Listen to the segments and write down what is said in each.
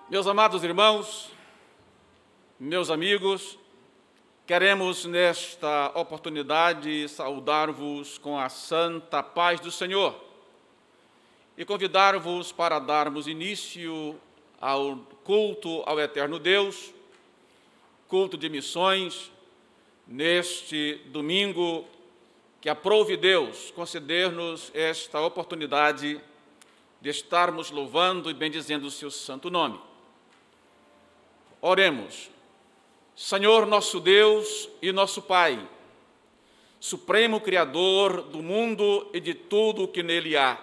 Meus amados irmãos, meus amigos, queremos nesta oportunidade saudar-vos com a santa paz do Senhor e convidar-vos para darmos início ao culto ao eterno Deus, culto de missões, neste domingo que aprove Deus conceder-nos esta oportunidade de estarmos louvando e bendizendo o seu santo nome. Oremos. Senhor nosso Deus e nosso Pai, Supremo Criador do mundo e de tudo o que nele há,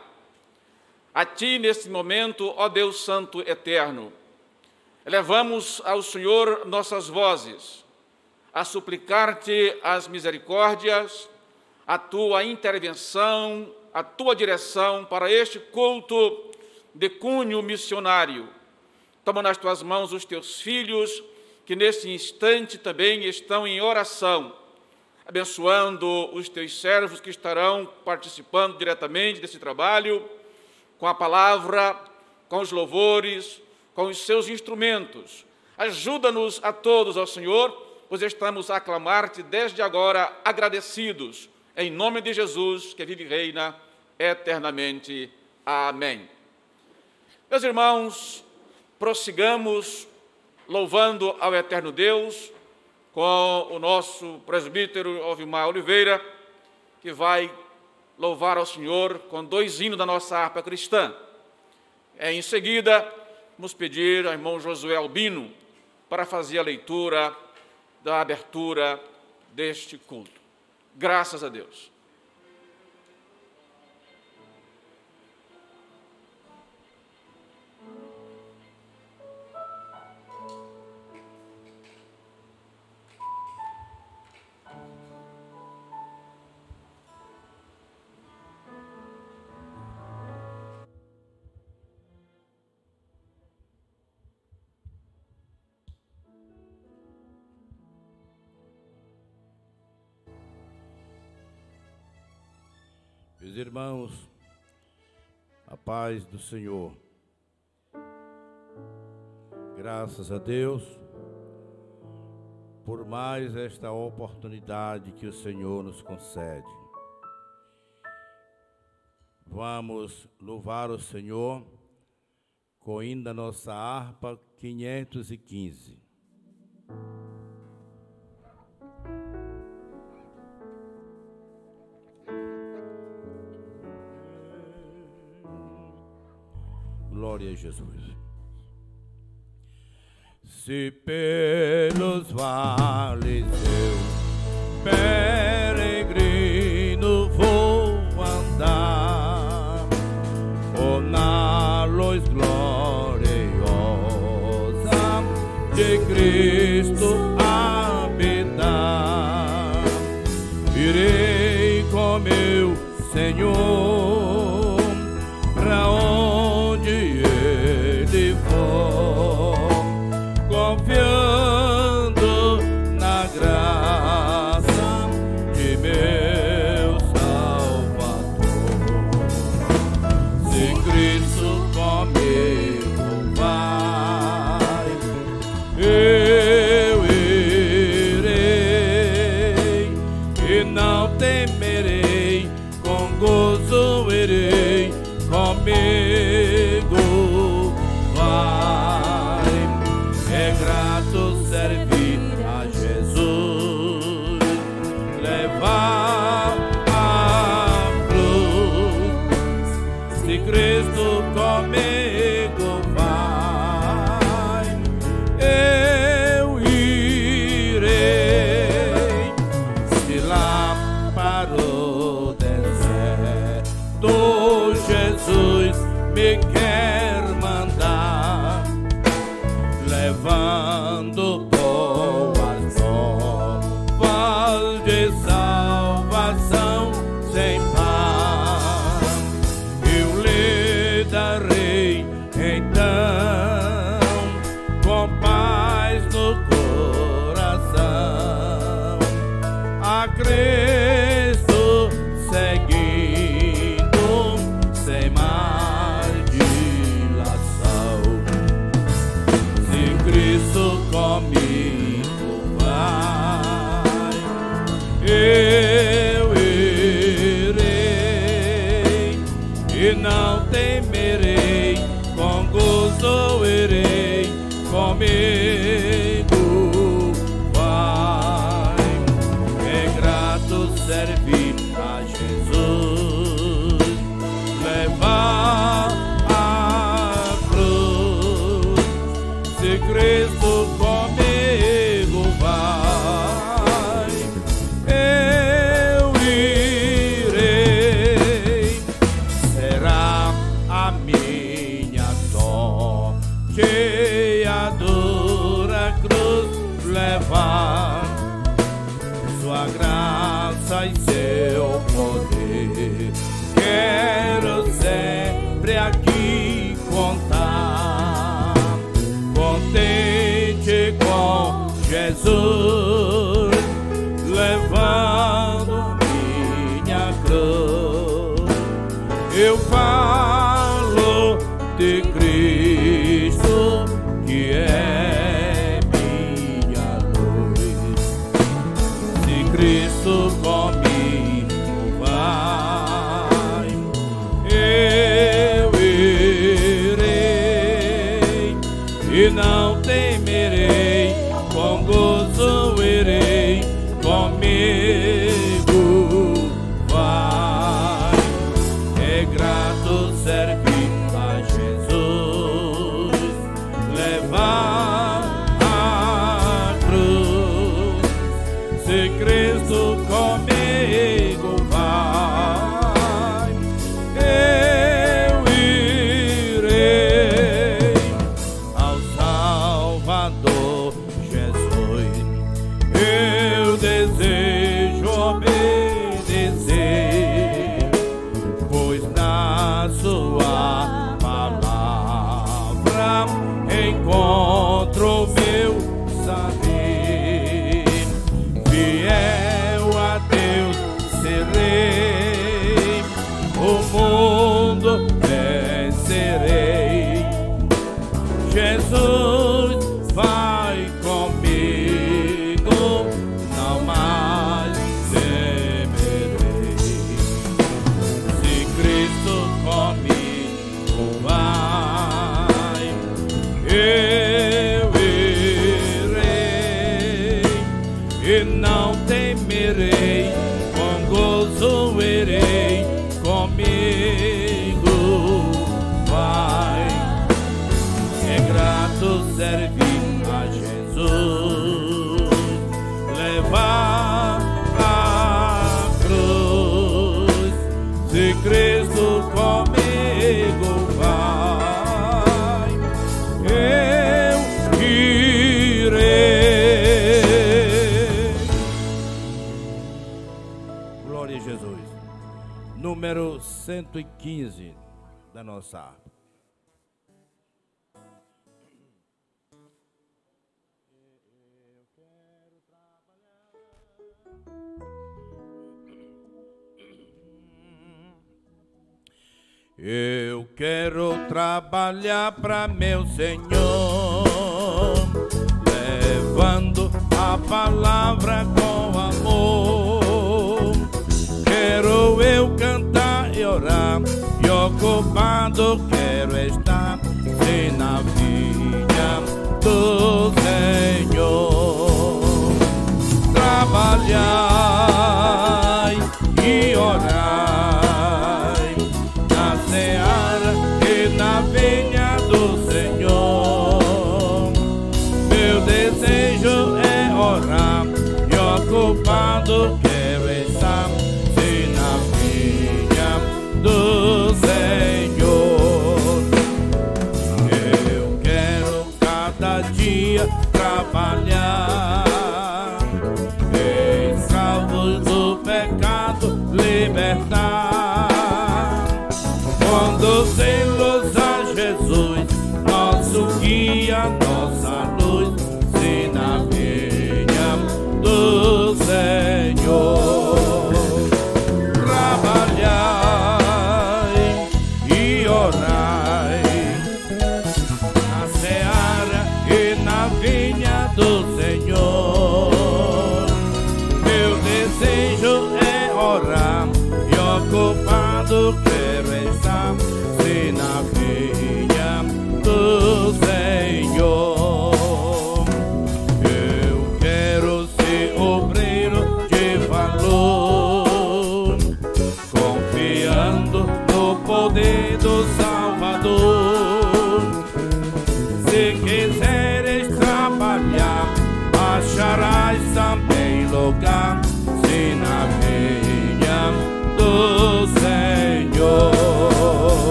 a Ti, neste momento, ó Deus Santo Eterno, elevamos ao Senhor nossas vozes, a suplicar-te as misericórdias, a Tua intervenção, a Tua direção para este culto de cunho missionário. Toma nas Tuas mãos os Teus filhos, que neste instante também estão em oração, abençoando os Teus servos que estarão participando diretamente desse trabalho, com a palavra, com os louvores, com os seus instrumentos. Ajuda-nos a todos, ó Senhor, pois estamos a aclamar-te desde agora agradecidos, em nome de Jesus, que vive e reina eternamente. Amém. Meus irmãos, prossigamos louvando ao eterno Deus com o nosso presbítero Ovimar Oliveira, que vai louvar ao Senhor com 2 hinos da nossa harpa cristã. Em seguida, vamos pedir ao irmão Josué Albino para fazer a leitura da abertura deste culto. Graças a Deus. Meus irmãos, a paz do Senhor. Graças a Deus por mais esta oportunidade que o Senhor nos concede. Vamos louvar o Senhor com o hino da nossa harpa 515. Glória a Jesus. Se pelos vales eu, peregrino, vou andar, ou na luz gloriosa de Cristo habitar, irei com meu Senhor pra onde Ele for, confiando na graça de meu Salvador. Se Cristo comigo vai, eu irei e não temerei, com gozo levar sua graça e seu poder. Quero sempre aqui contar, contente com Jesus, levando minha cruz. Eu falo de Cristo, que é minha luz. Se Cristo comigo vai, eu irei e não temerei, com gozo irei, comigo vai. É grato servir a Jesus, levar a cruz. Se Cristo comigo vai, eu irei ao Salvador Jesus. Eu desejo obedecer, pois na sua palavra encontro meu saber. Fiel a Deus serei, o mundo vencerei. Jesus vai comigo, não mais temerei. Se Cristo comigo vai, eu irei e não temerei, com gozo irei, comigo vai. É grato servir a Jesus, levar a cruz. Se Cristo comigo vai, eu irei. Glória a Jesus. Número 115 da nossa harpa. Eu quero trabalhar para meu Senhor, levando a palavra com amor. Quero eu cantar e orar, e ocupado quero estar, sim, na vinha do Senhor. Trabalhar e orar na vinha do Senhor.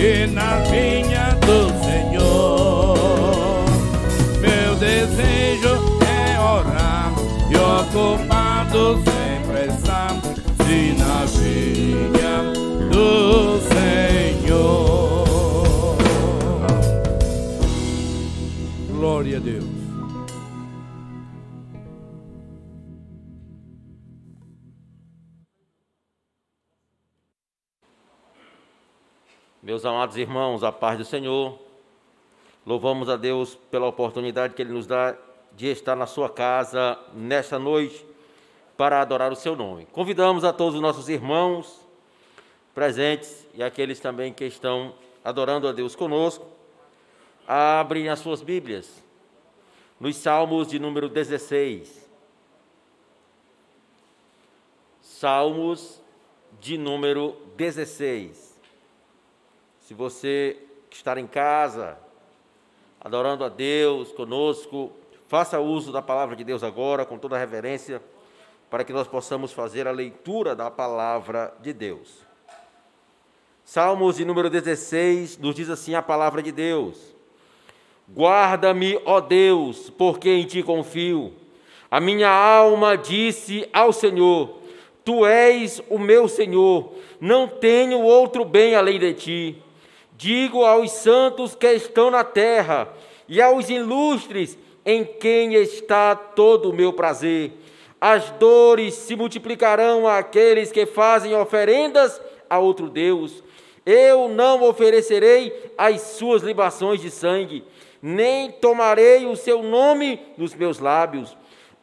e na vinha do Senhor. Meu desejo é orar e ocupado sempre estar, se na vinha do Senhor. Glória a Deus. Meus amados irmãos, a paz do Senhor, louvamos a Deus pela oportunidade que Ele nos dá de estar na sua casa nesta noite para adorar o seu nome. Convidamos a todos os nossos irmãos presentes e aqueles também que estão adorando a Deus conosco, a abrirem as suas Bíblias nos Salmos de número 16. Salmos de número 16. Se você estar em casa, adorando a Deus conosco, faça uso da palavra de Deus agora, com toda a reverência, para que nós possamos fazer a leitura da palavra de Deus. Salmos de número 16, nos diz assim a palavra de Deus: guarda-me, ó Deus, porque em ti confio. A minha alma disse ao Senhor: tu és o meu Senhor, não tenho outro bem além de ti. Digo aos santos que estão na terra e aos ilustres em quem está todo o meu prazer. As dores se multiplicarão àqueles que fazem oferendas a outro Deus. Eu não oferecerei as suas libações de sangue, nem tomarei o seu nome nos meus lábios.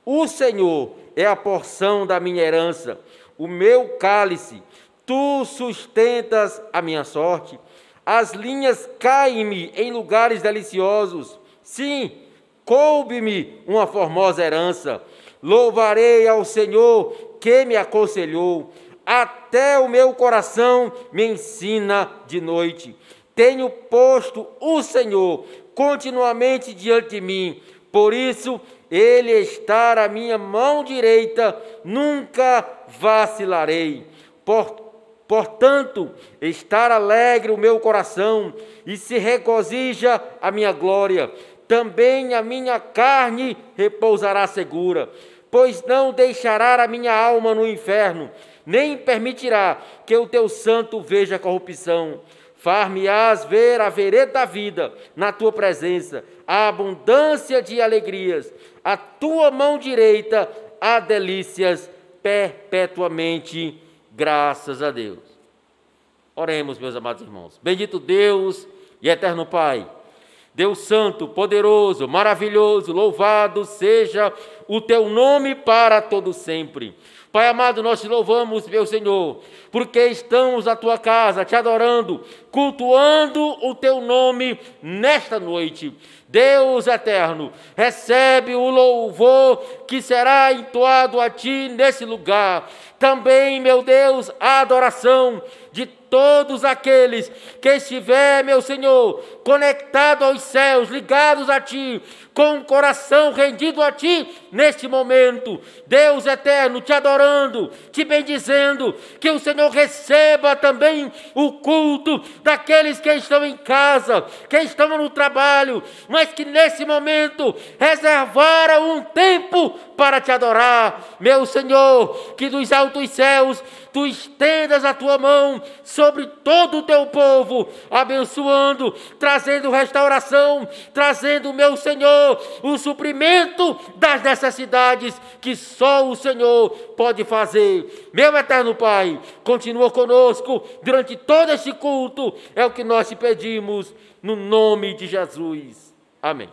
O Senhor é a porção da minha herança, o meu cálice. Tu sustentas a minha sorte. As linhas caem-me em lugares deliciosos. Sim, coube-me uma formosa herança. Louvarei ao Senhor que me aconselhou. Até o meu coração me ensina de noite. Tenho posto o Senhor continuamente diante de mim. Por isso, Ele está à minha mão direita, nunca vacilarei. Portanto, estar alegre o meu coração e se regozija a minha glória. Também a minha carne repousará segura, pois não deixará a minha alma no inferno, nem permitirá que o teu santo veja corrupção. Far-me-ás ver a vereda da vida na tua presença, a abundância de alegrias. A tua mão direita há delícias perpetuamente. Graças a Deus. Oremos, meus amados irmãos. Bendito Deus e eterno Pai, Deus santo, poderoso, maravilhoso, louvado seja o teu nome para todo sempre. Pai amado, nós te louvamos, meu Senhor, porque estamos na tua casa, te adorando, cultuando o teu nome nesta noite. Deus eterno, recebe o louvor que será entoado a ti nesse lugar. Também, meu Deus, a adoração de todos aqueles que estiver, meu Senhor, conectado aos céus, ligados a ti, com o coração rendido a ti neste momento. Deus eterno, te adorando, te bendizendo, que o Senhor receba também o culto daqueles que estão em casa, que estão no trabalho, mas que nesse momento reservaram um tempo para te adorar. Meu Senhor, que dos altos céus tu estendas a tua mão sobre todo o teu povo, abençoando, trazendo restauração, trazendo, meu Senhor, o suprimento das necessidades que só o Senhor pode fazer. Meu eterno Pai, continua conosco durante todo este culto, é o que nós te pedimos, no nome de Jesus. Amém.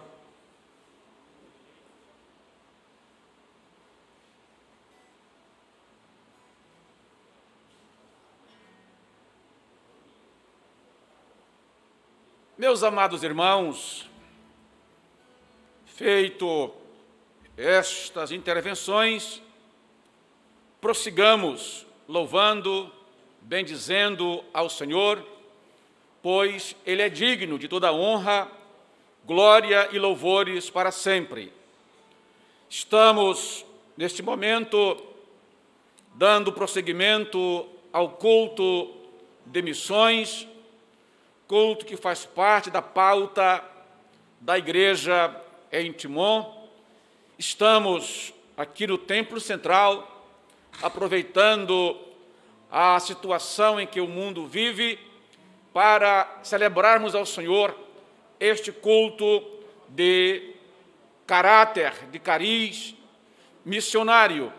Meus amados irmãos, feito estas intervenções, prossigamos louvando, bendizendo ao Senhor, pois Ele é digno de toda honra, glória e louvores para sempre. Estamos, neste momento, dando prosseguimento ao culto de missões, culto que faz parte da pauta da igreja em Timon. Estamos aqui no Templo Central, aproveitando a situação em que o mundo vive, para celebrarmos ao Senhor este culto de caráter, de cariz missionário,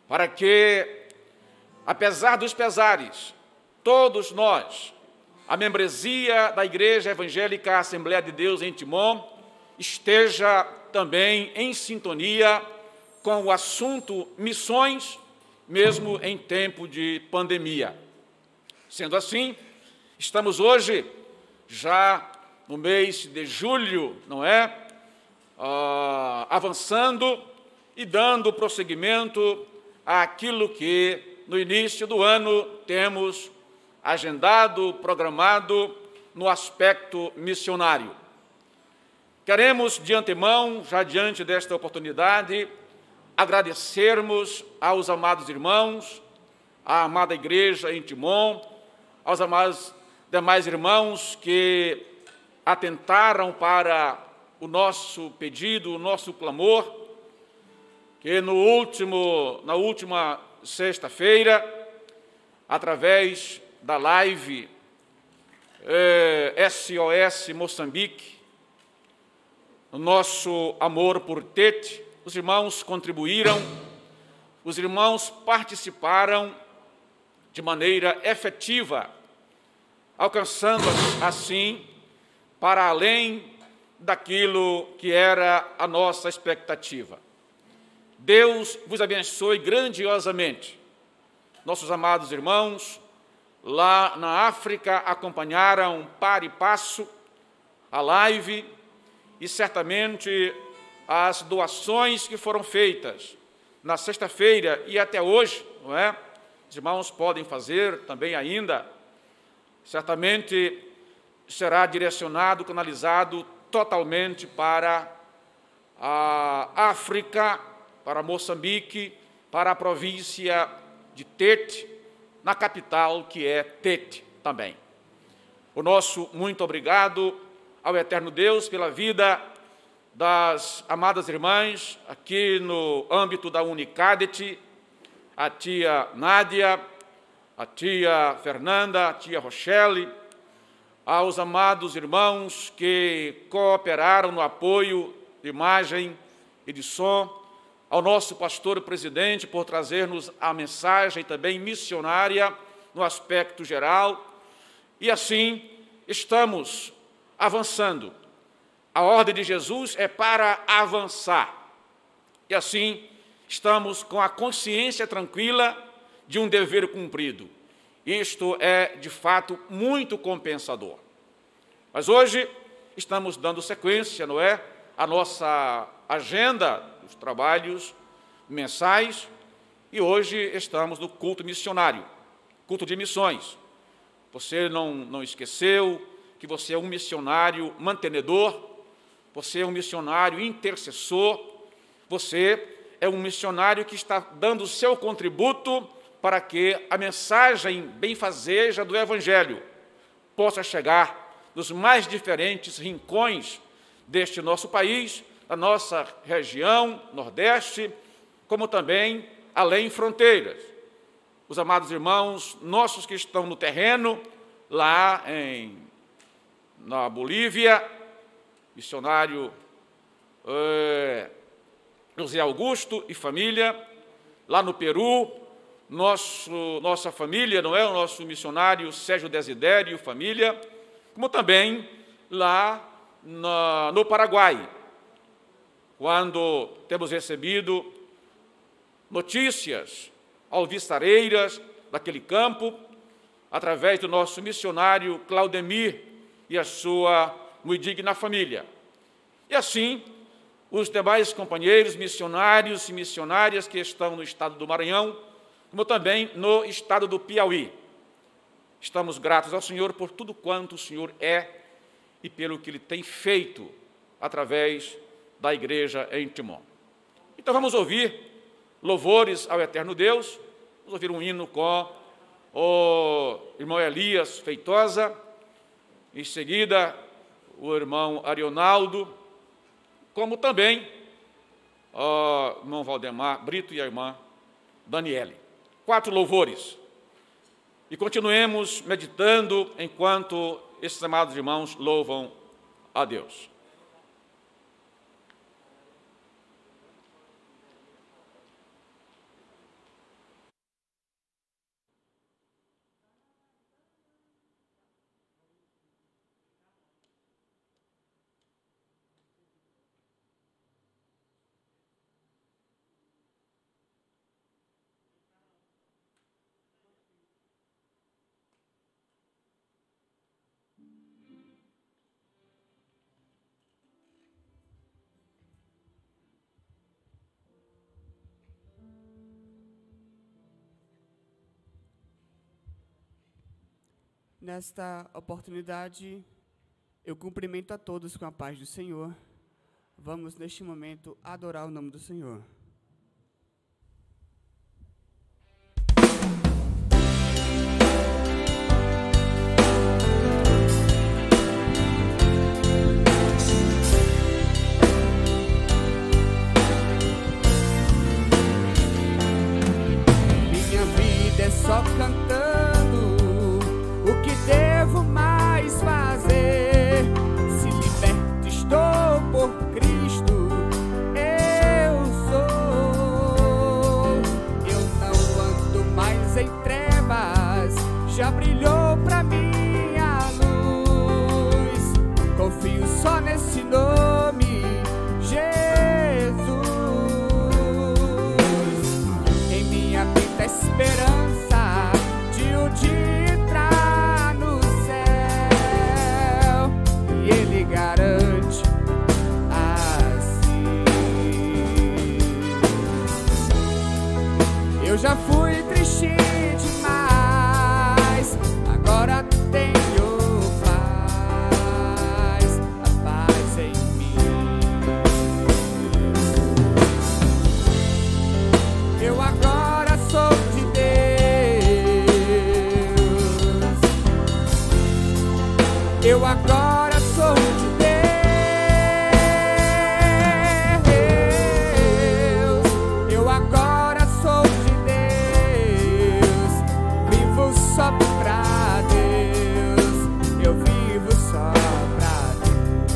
para que, apesar dos pesares, todos nós, a membresia da Igreja Evangélica Assembleia de Deus em Timon, esteja também em sintonia com o assunto missões, mesmo em tempo de pandemia. Sendo assim, estamos hoje já no mês de julho, não é? Avançando e dando prosseguimento àquilo que no início do ano temos agendado, programado no aspecto missionário. Queremos, de antemão, já diante desta oportunidade, agradecermos aos amados irmãos, à amada igreja em Timon, aos amados demais irmãos que atentaram para o nosso pedido, o nosso clamor, que na última sexta-feira, através da live SOS Moçambique, o nosso amor por Tete, os irmãos contribuíram, os irmãos participaram de maneira efetiva, alcançando assim para além daquilo que era a nossa expectativa. Deus vos abençoe grandiosamente. Nossos amados irmãos, lá na África, acompanharam par e passo a live e certamente as doações que foram feitas na sexta-feira e até hoje, não é? Os irmãos podem fazer também ainda, certamente será direcionado, canalizado totalmente para a África, para Moçambique, para a província de Tete, na capital, que é Tete também. O nosso muito obrigado ao Eterno Deus pela vida das amadas irmãs aqui no âmbito da Unicadet, a tia Nádia, a tia Fernanda, a tia Rochelle, aos amados irmãos que cooperaram no apoio de imagem e de som, ao nosso pastor presidente por trazer-nos a mensagem também missionária no aspecto geral, e assim estamos avançando. A ordem de Jesus é para avançar, e assim estamos com a consciência tranquila de um dever cumprido. Isto é, de fato, muito compensador. Mas hoje estamos dando sequência, não é, à nossa agenda dos trabalhos mensais, e hoje estamos no culto missionário, culto de missões. Você não esqueceu que você é um missionário mantenedor, você é um missionário intercessor, você é um missionário que está dando o seu contributo para que a mensagem benfazeja do Evangelho possa chegar nos mais diferentes rincões deste nosso país, da nossa região, Nordeste, como também além fronteiras. Os amados irmãos nossos que estão no terreno, lá na Bolívia, missionário José Augusto e família, lá no Peru, nossa família, não é? O nosso missionário Sérgio Desidério e família, como também lá no Paraguai, quando temos recebido notícias alvissareiras daquele campo, através do nosso missionário Claudemir e a sua muito digna família. E assim, os demais companheiros missionários e missionárias que estão no estado do Maranhão, como também no estado do Piauí. Estamos gratos ao Senhor por tudo quanto o Senhor é e pelo que Ele tem feito através da igreja em Timon. Então vamos ouvir louvores ao Eterno Deus, vamos ouvir um hino com o irmão Elias Feitosa, Em seguida, o irmão Arionaldo, como também o irmão Valdemar Brito e a irmã Daniele. 4 louvores. E continuemos meditando enquanto esses amados irmãos louvam a Deus. Nesta oportunidade, eu cumprimento a todos com a paz do Senhor. Vamos, neste momento, adorar o nome do Senhor. Minha vida é só cantando. O que devo mais fazer? Se liberto estou por Cristo, eu sou. Eu não ando mais em trevas, já brilhou pra mim a luz. Confio só nesse nome, Jesus. Em minha vida esperança de um dia garante assim. Eu já fui triste demais, agora tenho paz, a paz em mim. Eu agora sou de Deus. Eu agora sou de só pra Deus, eu vivo só pra Deus.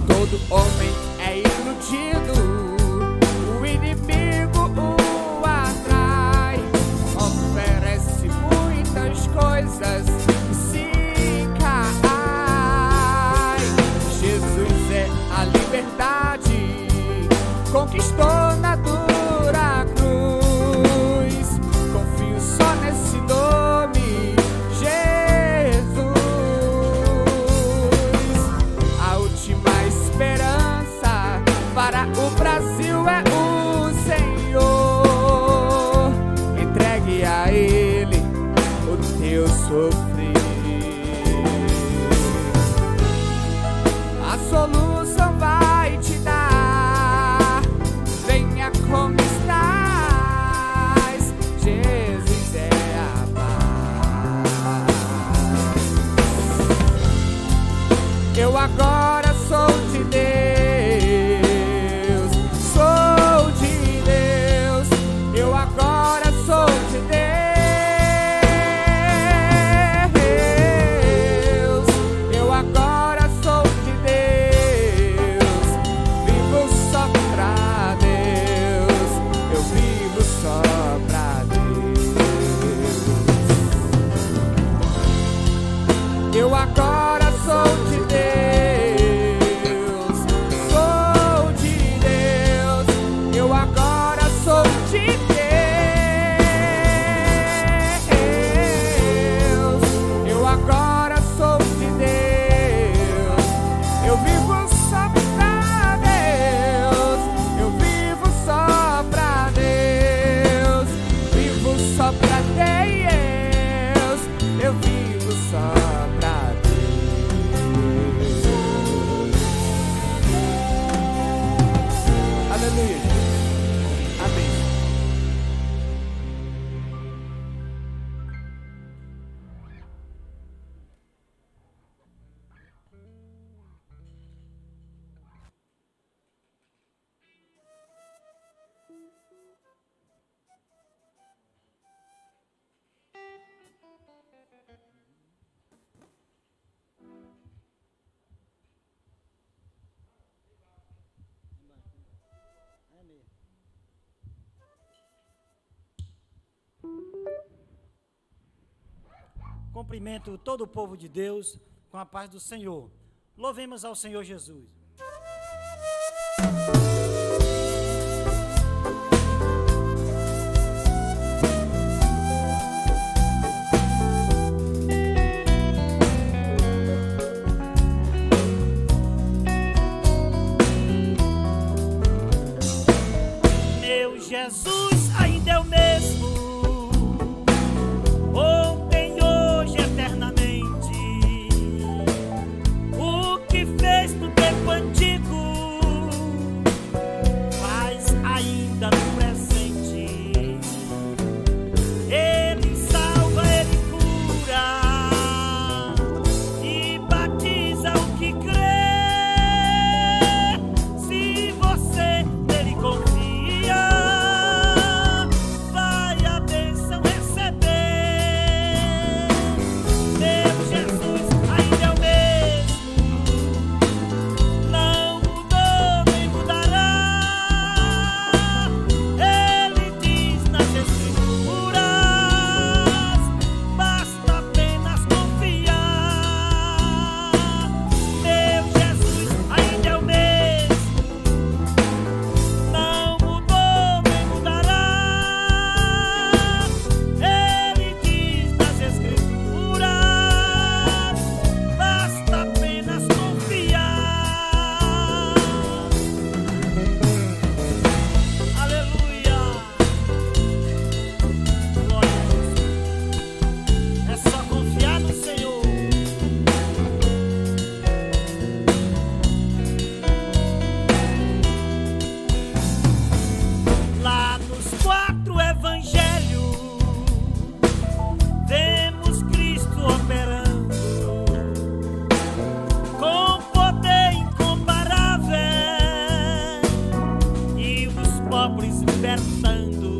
Todo homem é iludido, o inimigo o atrai, oferece muitas coisas. A liberdade conquistou na dura cruz. Confio só nesse nome, Jesus. A última esperança para o Brasil é o Senhor. Entregue a Ele o teu sofrer. A solução vai te dar. Venha como estás, Jesus é a paz. Eu agora sou de Deus. Cumprimento todo o povo de Deus com a paz do Senhor. Louvemos ao Senhor Jesus. Meu Jesus ainda é o mesmo, ontem, hoje, eternamente. O que fez no tempo antigo faz ainda no presente. Ele salva, ele cura e batiza o que crê. Se você nele confia, vai a bênção receber. Meu Jesus ainda é o mesmo, não mudou nem mudará. Ele diz nas Escrituras, basta apenas confiar. Meu Jesus ainda é o mesmo, não mudou nem mudará. Ele diz nas Escrituras, basta apenas confiar. Aleluia, glória a Jesus. É só confiar no Senhor. Lá nos 4 evangelhos vemos Cristo operando com poder incomparável e os pobres libertando.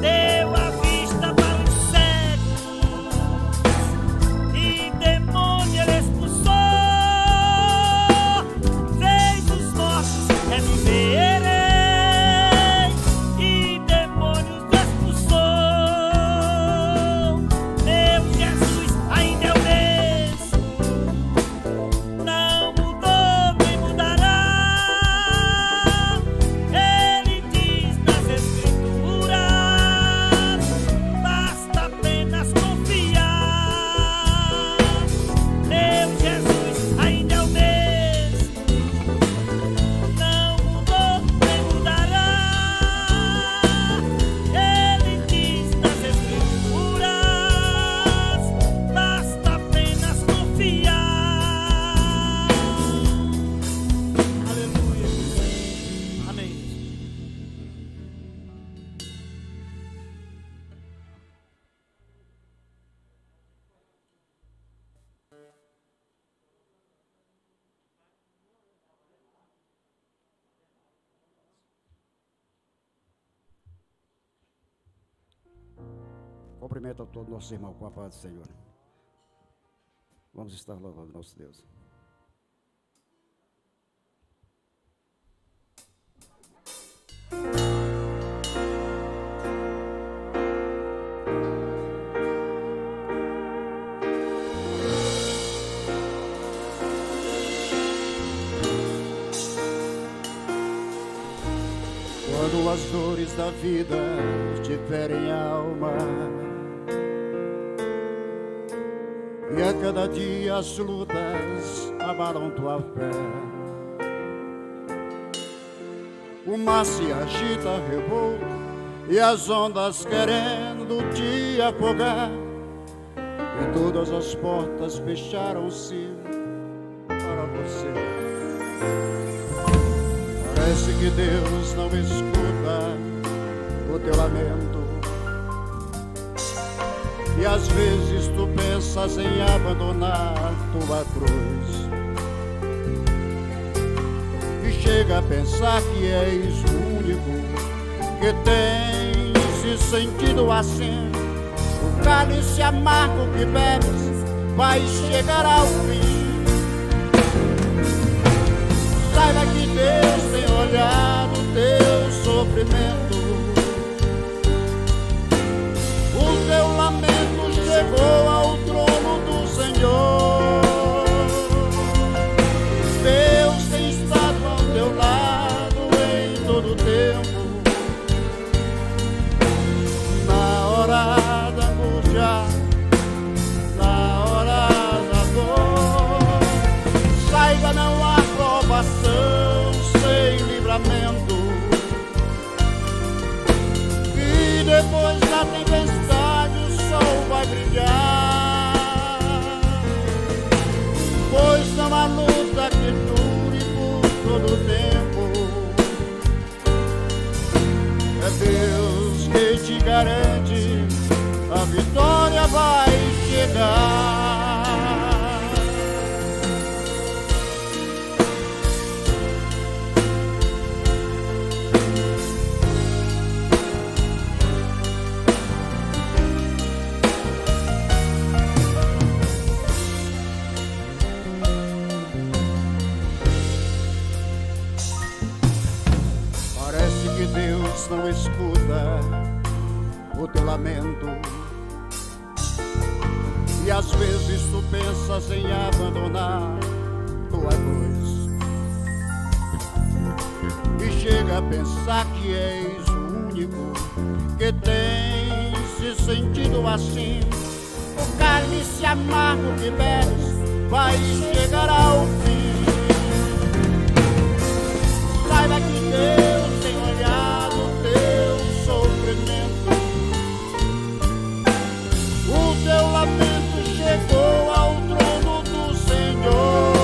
Deu a vista para os cegos e demônio ele expulsou. Fez os mortos reviverem e demônios expulsou. Meu Jesus ainda é o mesmo, não mudou nem mudará. Ele diz nas Escrituras, basta apenas confiar. Meu Jesus ainda é o mesmo, não mudou nem mudará. Ele diz nas Escrituras, basta apenas confiar. Aleluia. Amém. Cumprimento a todos nossos irmãos com a paz do Senhor. Vamos estar louvando nosso Deus. Quando as dores da vida te ferem a alma e a cada dia as lutas abalam tua fé, o mar se agita revolto e as ondas querendo te afogar, e todas as portas fecharam-se para você. Parece que Deus não escuta o teu lamento, e às vezes tu pensas em abandonar tua cruz, e chega a pensar que és o único que tem se sentido assim. O cálice amargo que bebes vai chegar ao fim. Saiba que Deus tem olhado o teu sofrimento, o teu lamento livramento. E depois da tempestade o sol vai brilhar, pois não há luta que dure por todo o tempo. É Deus que te garante, a vitória vai chegar. Parece que Deus não escuta o teu lamento, e às vezes tu pensas em abandonar tua cruz, e chega a pensar que és o único que tem se sentido assim. O cálice amargo que bebes vai chegar ao fim. Saiba que Deus tem olhado o teu sofrimento, o teu lamento chegou ao trono do Senhor.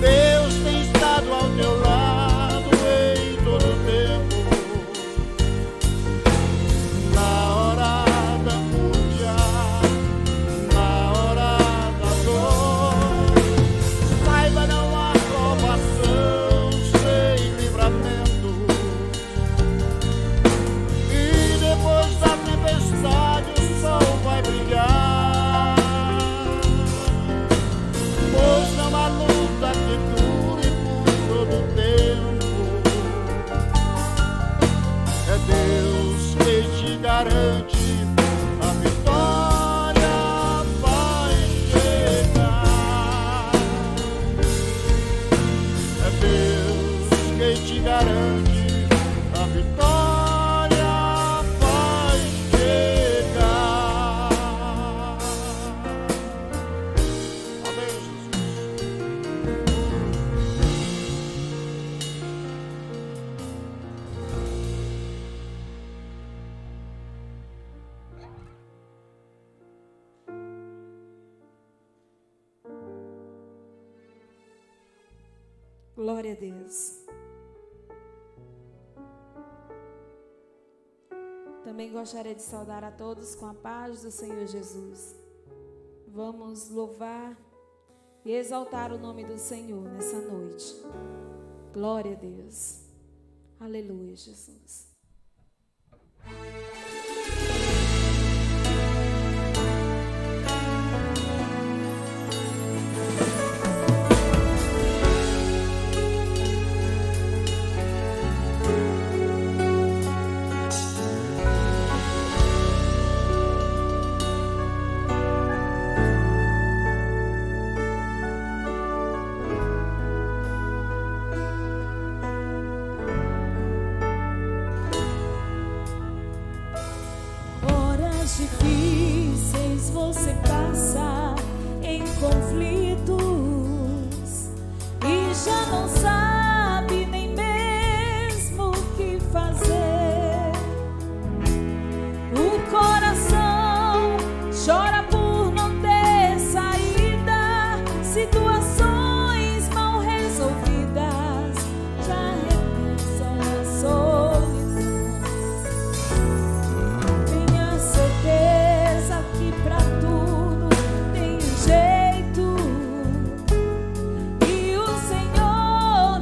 Deus tem estado ao teu lado em todo o tempo, na hora da angústia, na hora da dor. Saiba, não há provação sem livramento. E depois da tempestade o sol vai brilhar, pois não há luta que dure por todo o tempo. É Deus que te garante, a vitória vai chegar. É Deus que te garante, a vitória vai chegar. Amém, Glória a Deus. Também gostaria de saudar a todos com a paz do Senhor Jesus. Vamos louvar e exaltar o nome do Senhor nessa noite. Glória a Deus. Aleluia, Jesus. Difíceis você passa em conflitos e já não sabe nem mesmo o que fazer. O coração chora por não ter saída, situações mal resolvidas já repensam a solidão. Pra tudo tem um jeito, e o Senhor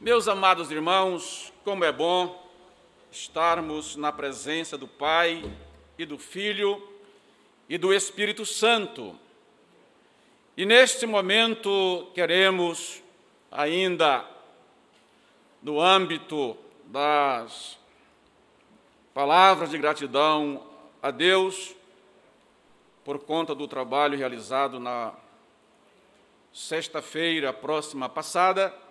Meus amados irmãos, como é bom estarmos na presença do Pai e do Filho e do Espírito Santo. E neste momento queremos ainda, no âmbito das palavras de gratidão a Deus, por conta do trabalho realizado na sexta-feira próxima passada,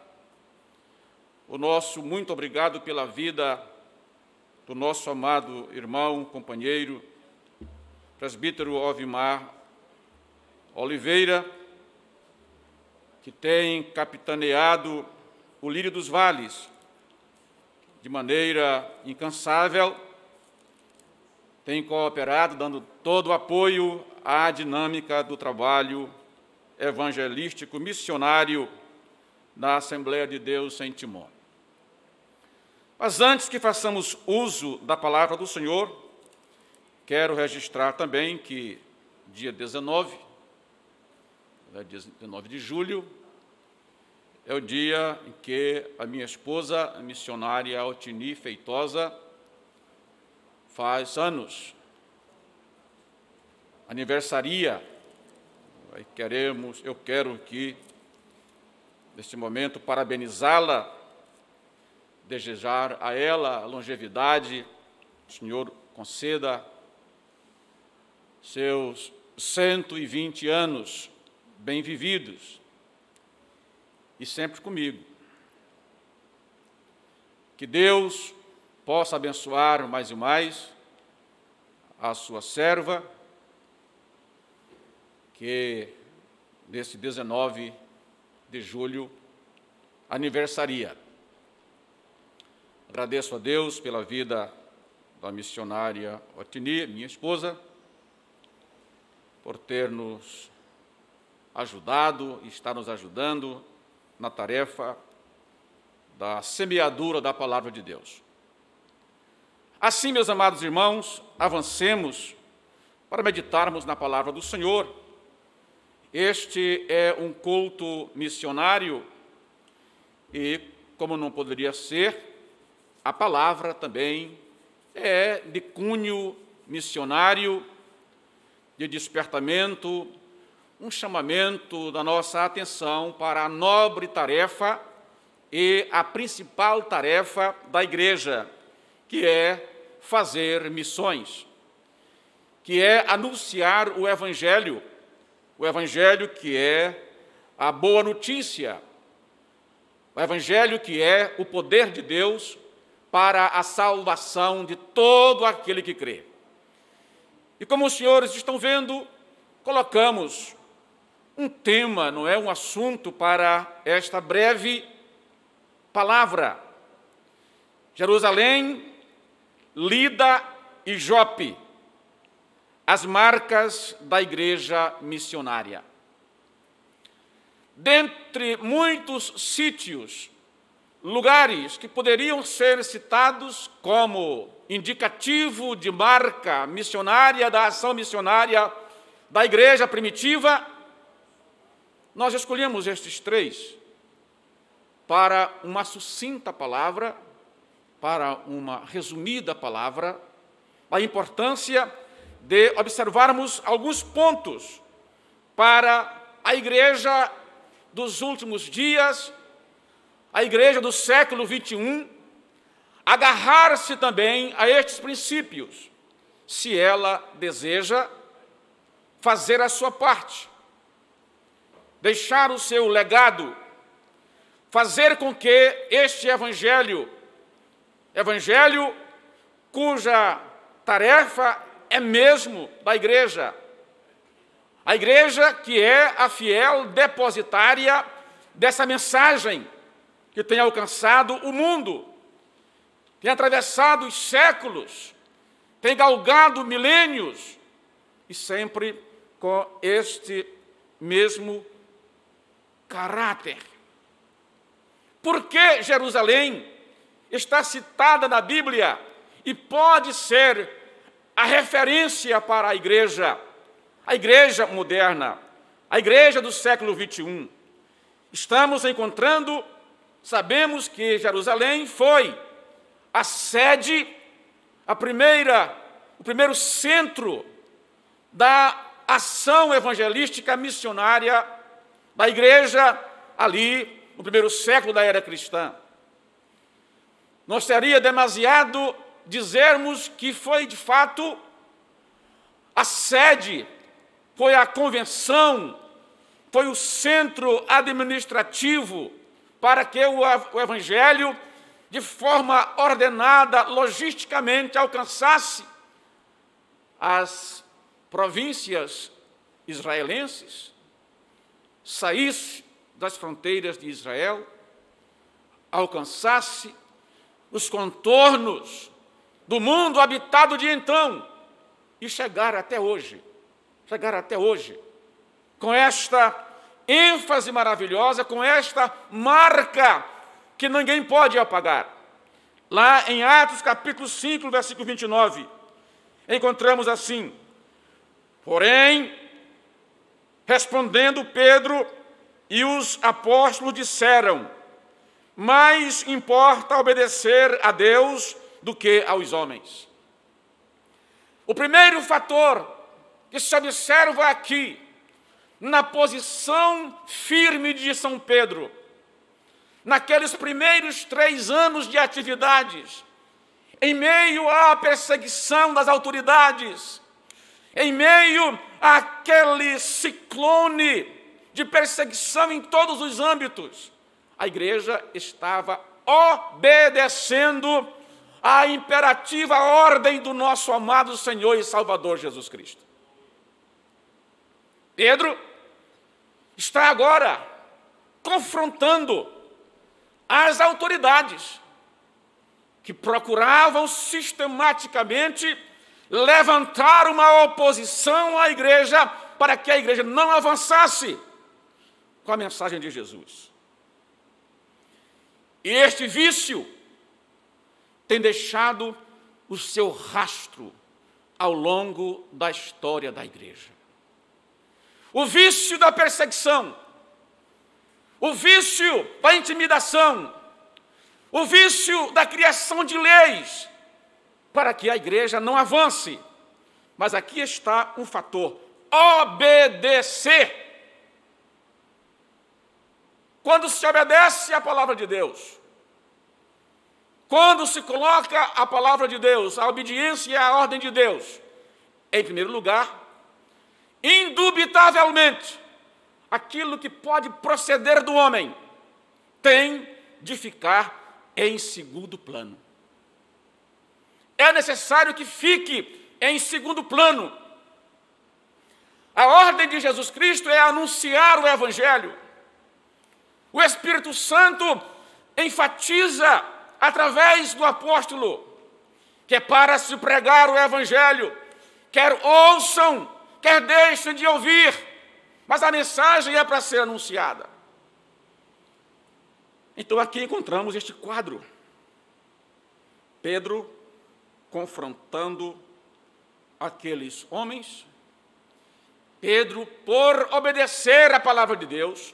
o nosso muito obrigado pela vida do nosso amado irmão, companheiro, presbítero Ovimar Oliveira, que tem capitaneado o Lírio dos Vales de maneira incansável, tem cooperado, dando todo o apoio à dinâmica do trabalho evangelístico missionário na Assembleia de Deus em Timor. Mas antes que façamos uso da palavra do Senhor, quero registrar também que dia 19 de julho, é o dia em que a minha esposa, a missionária Otini Feitosa, faz anos, aniversaria. Eu quero que, neste momento, parabenizá-la, desejar a ela a longevidade, o Senhor conceda seus 120 anos bem vividos e sempre comigo. Que Deus possa abençoar mais e mais a sua serva, que nesse 19 de julho aniversaria. Agradeço a Deus pela vida da missionária Otini, minha esposa, por ter nos ajudado e estar nos ajudando na tarefa da semeadura da palavra de Deus. Assim, meus amados irmãos, avancemos para meditarmos na palavra do Senhor. Este é um culto missionário e, como não poderia ser, a palavra também é de cunho missionário, de despertamento, um chamamento da nossa atenção para a nobre tarefa e a principal tarefa da igreja, que é fazer missões, que é anunciar o Evangelho que é a boa notícia, o Evangelho que é o poder de Deus para a salvação de todo aquele que crê. E como os senhores estão vendo, colocamos um tema, não é, um assunto para esta breve palavra. Jerusalém, Lida e Jope, as marcas da igreja missionária. Dentre muitos sítios, lugares que poderiam ser citados como indicativo de marca missionária, da ação missionária da igreja primitiva, nós escolhemos estes três para uma sucinta palavra, para uma resumida palavra, a importância de observarmos alguns pontos para a igreja dos últimos dias, a igreja do século XXI, agarrar-se também a estes princípios, se ela deseja fazer a sua parte, deixar o seu legado, fazer com que este evangelho cuja tarefa é mesmo da igreja, a igreja que é a fiel depositária dessa mensagem que tem alcançado o mundo, tem atravessado os séculos, tem galgado milênios, e sempre com este mesmo caráter. Por que Jerusalém está citada na Bíblia e pode ser a referência para a igreja moderna, a igreja do século XXI? Estamos encontrando sabemos que Jerusalém foi a sede, o primeiro centro da ação evangelística missionária da igreja ali no primeiro século da era cristã. Não seria demasiado dizermos que foi, de fato, a sede, foi a convenção, foi o centro administrativo para que o evangelho, de forma ordenada, logisticamente, alcançasse as províncias israelenses, saísse das fronteiras de Israel, alcançasse os contornos do mundo habitado de então e chegar até hoje, com esta ênfase maravilhosa, com esta marca que ninguém pode apagar. Lá em Atos capítulo 5, versículo 29, encontramos assim: porém, respondendo Pedro e os apóstolos disseram: mais importa obedecer a Deus do que aos homens. O primeiro fator que se observa aqui, na posição firme de São Pedro, naqueles primeiros 3 anos de atividades, em meio à perseguição das autoridades, em meio àquele ciclone de perseguição em todos os âmbitos, a igreja estava obedecendo à imperativa ordem do nosso amado Senhor e Salvador Jesus Cristo. Pedro está agora confrontando as autoridades que procuravam sistematicamente levantar uma oposição à igreja para que a igreja não avançasse com a mensagem de Jesus. E este vício tem deixado o seu rastro ao longo da história da igreja. O vício da perseguição, o vício da intimidação, o vício da criação de leis, para que a igreja não avance. Mas aqui está um fator: obedecer. Quando se obedece à palavra de Deus, quando se coloca a palavra de Deus, a obediência e a ordem de Deus, em primeiro lugar, indubitavelmente, aquilo que pode proceder do homem tem de ficar em segundo plano. É necessário que fique em segundo plano. A ordem de Jesus Cristo é anunciar o Evangelho. O Espírito Santo enfatiza através do apóstolo que é para se pregar o Evangelho, quer ouçam, quer deixem de ouvir, mas a mensagem é para ser anunciada. Então aqui encontramos este quadro. Pedro confrontando aqueles homens. Pedro, por obedecer à palavra de Deus,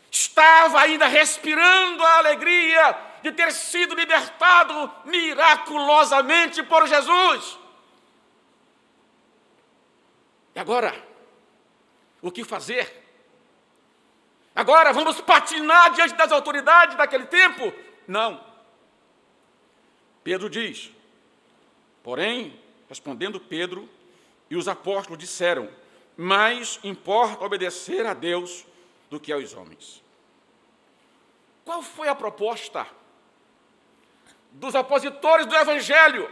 estava ainda respirando a alegria de ter sido libertado miraculosamente por Jesus. E agora, o que fazer? Agora vamos patinar diante das autoridades daquele tempo? Não. Pedro diz: porém, respondendo Pedro e os apóstolos disseram: mais importa obedecer a Deus do que aos homens. Qual foi a proposta dos opositores do Evangelho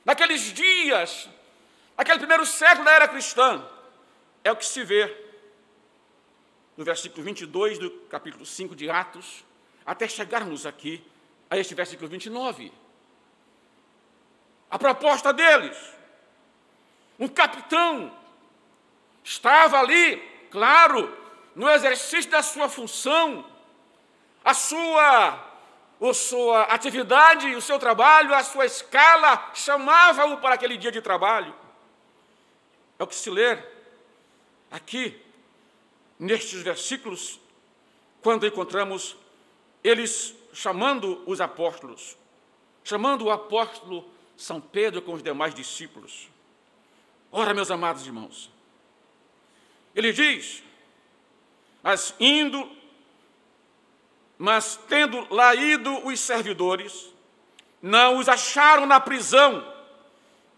naqueles dias, naquele primeiro século da era cristã? É o que se vê no versículo 22 do capítulo 5 de Atos, até chegarmos aqui a este versículo 29. A proposta deles: um capitão estava ali, claro, no exercício da sua função, a sua atividade, o seu trabalho, a sua escala, chamava-o para aquele dia de trabalho. É o que se lê aqui, nestes versículos, quando encontramos eles chamando os apóstolos, chamando o apóstolo São Pedro com os demais discípulos. Ora, meus amados irmãos, ele diz, mas tendo lá ido os servidores, não os acharam na prisão,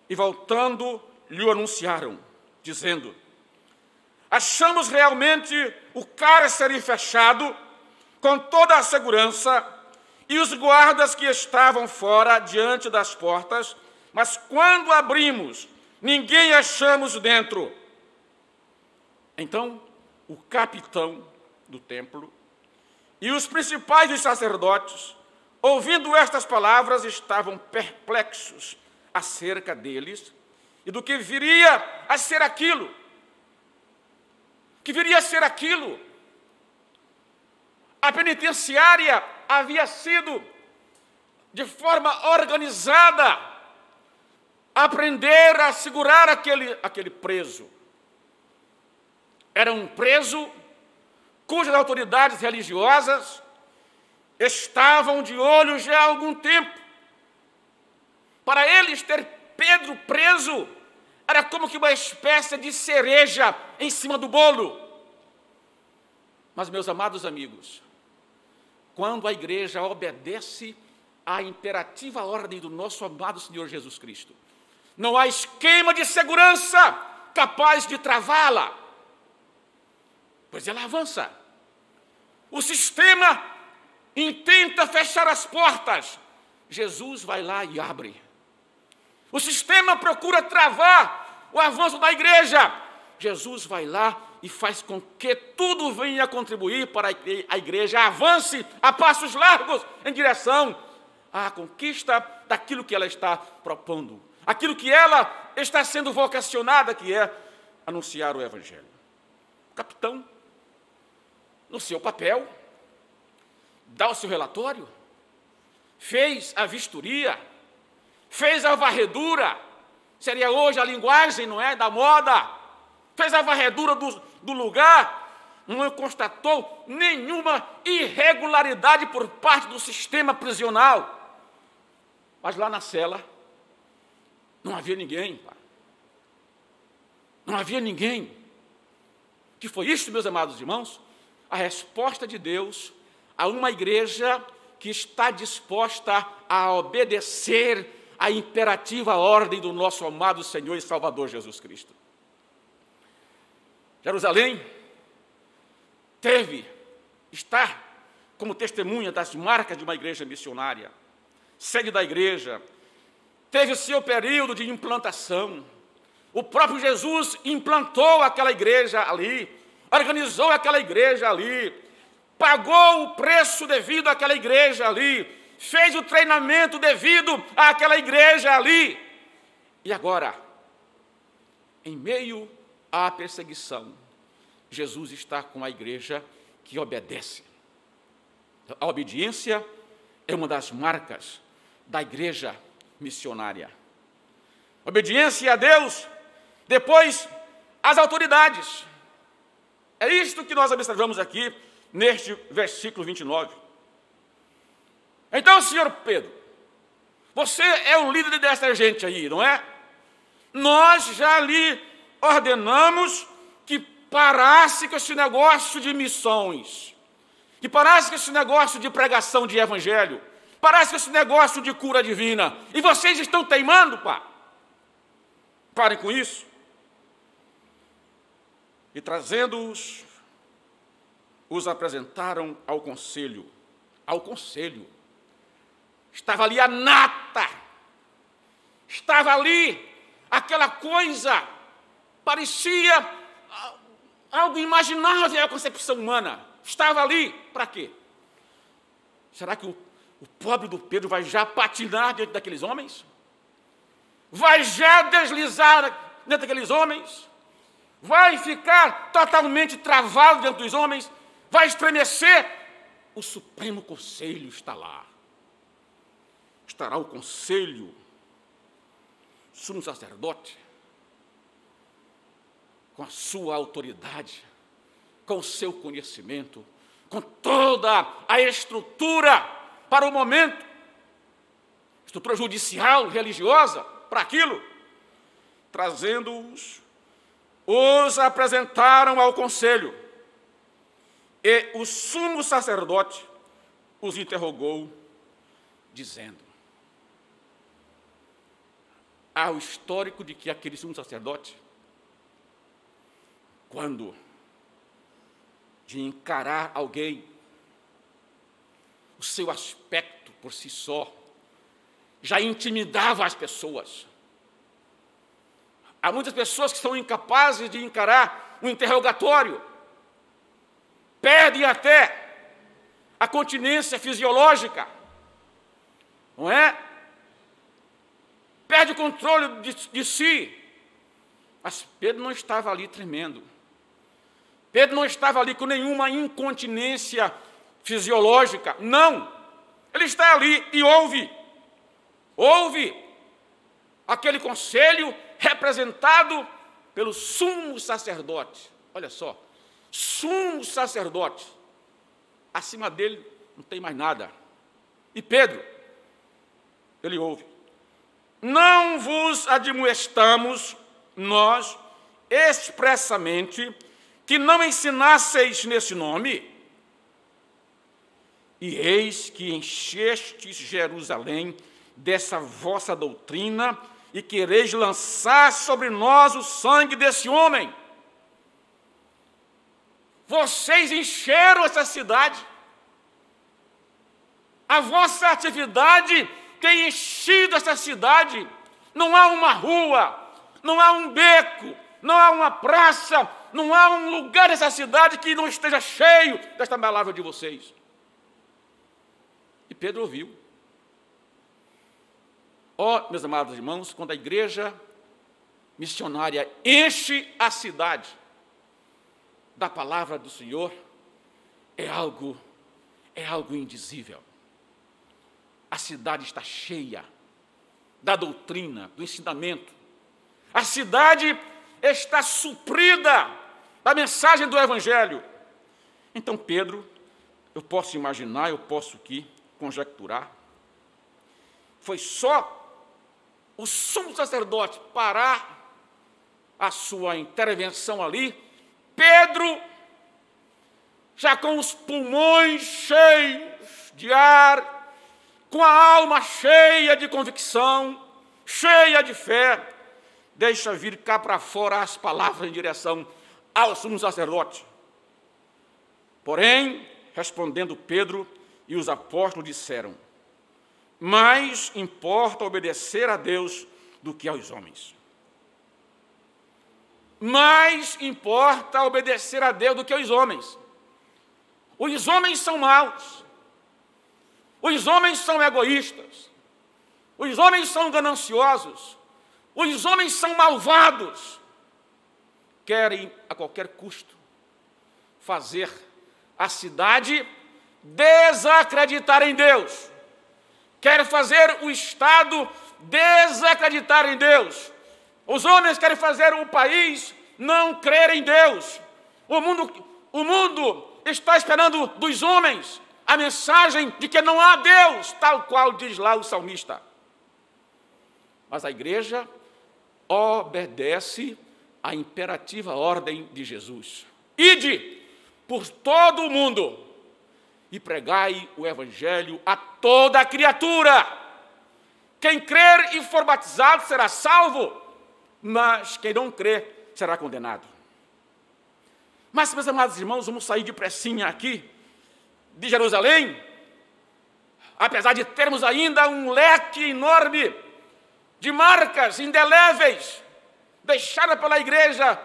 e voltando lhe o anunciaram, dizendo: achamos realmente o cárcere fechado, com toda a segurança, e os guardas que estavam fora, diante das portas, mas quando abrimos, ninguém achamos dentro. Então, o capitão do templo e os principais dos sacerdotes, ouvindo estas palavras, estavam perplexos acerca deles e do que viria a ser aquilo. Que viria a ser aquilo. A penitenciária havia sido, de forma organizada, aprender a segurar aquele preso. Era um preso cujas autoridades religiosas estavam de olho já há algum tempo. Para eles, ter Pedro preso era como que uma espécie de cereja em cima do bolo. Mas, meus amados amigos, quando a igreja obedece à imperativa ordem do nosso amado Senhor Jesus Cristo, não há esquema de segurança capaz de travá-la, pois ela avança. O sistema intenta fechar as portas, Jesus vai lá e abre. O sistema procura travar o avanço da igreja, Jesus vai lá e faz com que tudo venha a contribuir para que a igreja avance a passos largos em direção à conquista daquilo que ela está propondo, aquilo que ela está sendo vocacionada, que é anunciar o Evangelho. O capitão, no seu papel, dá o seu relatório, fez a vistoria, fez a varredura, seria hoje a linguagem, não é, da moda, fez a varredura do lugar, não constatou nenhuma irregularidade por parte do sistema prisional. Mas lá na cela, não havia ninguém, pai. Não havia ninguém. Que foi isso, meus amados irmãos? A resposta de Deus a uma igreja que está disposta a obedecer à imperativa ordem do nosso amado Senhor e Salvador Jesus Cristo. Jerusalém está como testemunha das marcas de uma igreja missionária, sede da igreja, teve o seu período de implantação. O próprio Jesus implantou aquela igreja ali, organizou aquela igreja ali, pagou o preço devido àquela igreja ali, fez o treinamento devido àquela igreja ali. E agora, em meio à perseguição, Jesus está com a igreja que obedece. A obediência é uma das marcas da igreja missionária. Obediência a Deus, depois às autoridades. É isto que nós observamos aqui neste versículo 29. Então, senhor Pedro, você é o líder dessa gente aí, não é? Nós já lhe ordenamos que parasse com esse negócio de missões, que parasse com esse negócio de pregação de evangelho, parasse com esse negócio de cura divina. E vocês estão teimando, pá. Parem com isso. E trazendo-os, os apresentaram ao conselho. Ao conselho. Estava ali a nata. Estava ali aquela coisa, parecia algo imaginável à concepção humana. Estava ali para quê? Será que o pobre do Pedro vai já patinar diante daqueles homens? Vai já deslizar diante daqueles homens? Vai ficar totalmente travado diante dos homens? Vai estremecer? O Supremo Conselho está lá. Estará o conselho, sumo sacerdote, com a sua autoridade, com o seu conhecimento, com toda a estrutura para o momento, estrutura judicial, religiosa, para aquilo, trazendo-os, os apresentaram ao conselho, e o sumo sacerdote os interrogou, dizendo: há o histórico de que aquele sumo sacerdote, quando de encarar alguém, o seu aspecto por si só já intimidava as pessoas. Há muitas pessoas que são incapazes de encarar um interrogatório, perdem até a continência fisiológica, não é? Perde o controle de si. Mas Pedro não estava ali tremendo. Pedro não estava ali com nenhuma incontinência fisiológica. Não. Ele está ali e ouve aquele conselho representado pelo sumo sacerdote. Olha só, sumo sacerdote. Acima dele não tem mais nada. E Pedro, ele ouve: não vos admoestamos nós expressamente que não ensinasseis nesse nome? E eis que enchestes Jerusalém dessa vossa doutrina e quereis lançar sobre nós o sangue desse homem. Vocês encheram essa cidade. A vossa atividade tem enchido essa cidade. Não há uma rua, não há um beco, não há uma praça, não há um lugar nessa cidade que não esteja cheio desta palavra de vocês. E Pedro ouviu. Ó, meus amados irmãos, quando a igreja missionária enche a cidade da palavra do Senhor, é algo indizível. A cidade está cheia da doutrina, do ensinamento. A cidade está suprida da mensagem do Evangelho. Então Pedro, eu posso imaginar, eu posso aqui conjecturar, foi só o sumo sacerdote parar a sua intervenção ali, Pedro, já com os pulmões cheios de ar, com a alma cheia de convicção, cheia de fé, deixa vir cá para fora as palavras em direção ao sumo sacerdote. Porém, respondendo Pedro e os apóstolos disseram: mais importa obedecer a Deus do que aos homens. Mais importa obedecer a Deus do que aos homens. Os homens são maus. Os homens são egoístas. Os homens são gananciosos. Os homens são malvados. Querem, a qualquer custo, fazer a cidade desacreditar em Deus. Querem fazer o Estado desacreditar em Deus. Os homens querem fazer o país não crer em Deus. O mundo está esperando dos homens a mensagem de que não há Deus, tal qual diz lá o salmista. Mas a igreja obedece à imperativa ordem de Jesus: ide por todo o mundo e pregai o Evangelho a toda a criatura. Quem crer e for batizado será salvo, mas quem não crer será condenado. Mas, meus amados irmãos, vamos sair depressinha aqui de Jerusalém, apesar de termos ainda um leque enorme de marcas indeléveis deixadas pela igreja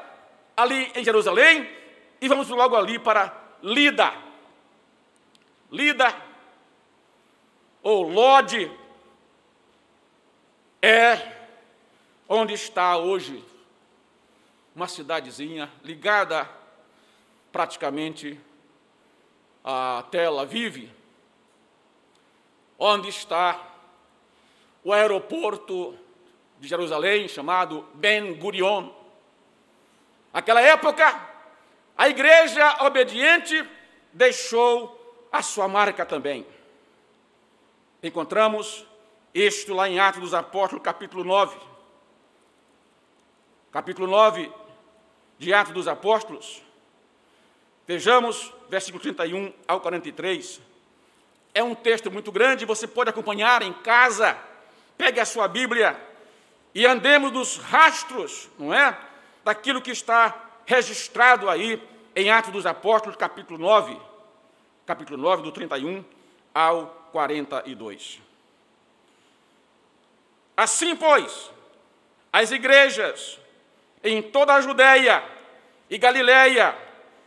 ali em Jerusalém, e vamos logo ali para Lida. Lida, ou Lode, é onde está hoje uma cidadezinha ligada praticamente a Tel Aviv, onde está o aeroporto de Jerusalém, chamado Ben Gurion. Naquela época, a igreja obediente deixou a sua marca também. Encontramos isto lá em Atos dos Apóstolos, capítulo 9. Capítulo 9 de Atos dos Apóstolos. Vejamos, versículo 31 ao 43. É um texto muito grande, você pode acompanhar em casa. Pegue a sua Bíblia e andemos nos rastros, não é? Daquilo que está registrado aí em Atos dos Apóstolos, capítulo 9, do 31 ao 42. Assim, pois, as igrejas em toda a Judéia e Galiléia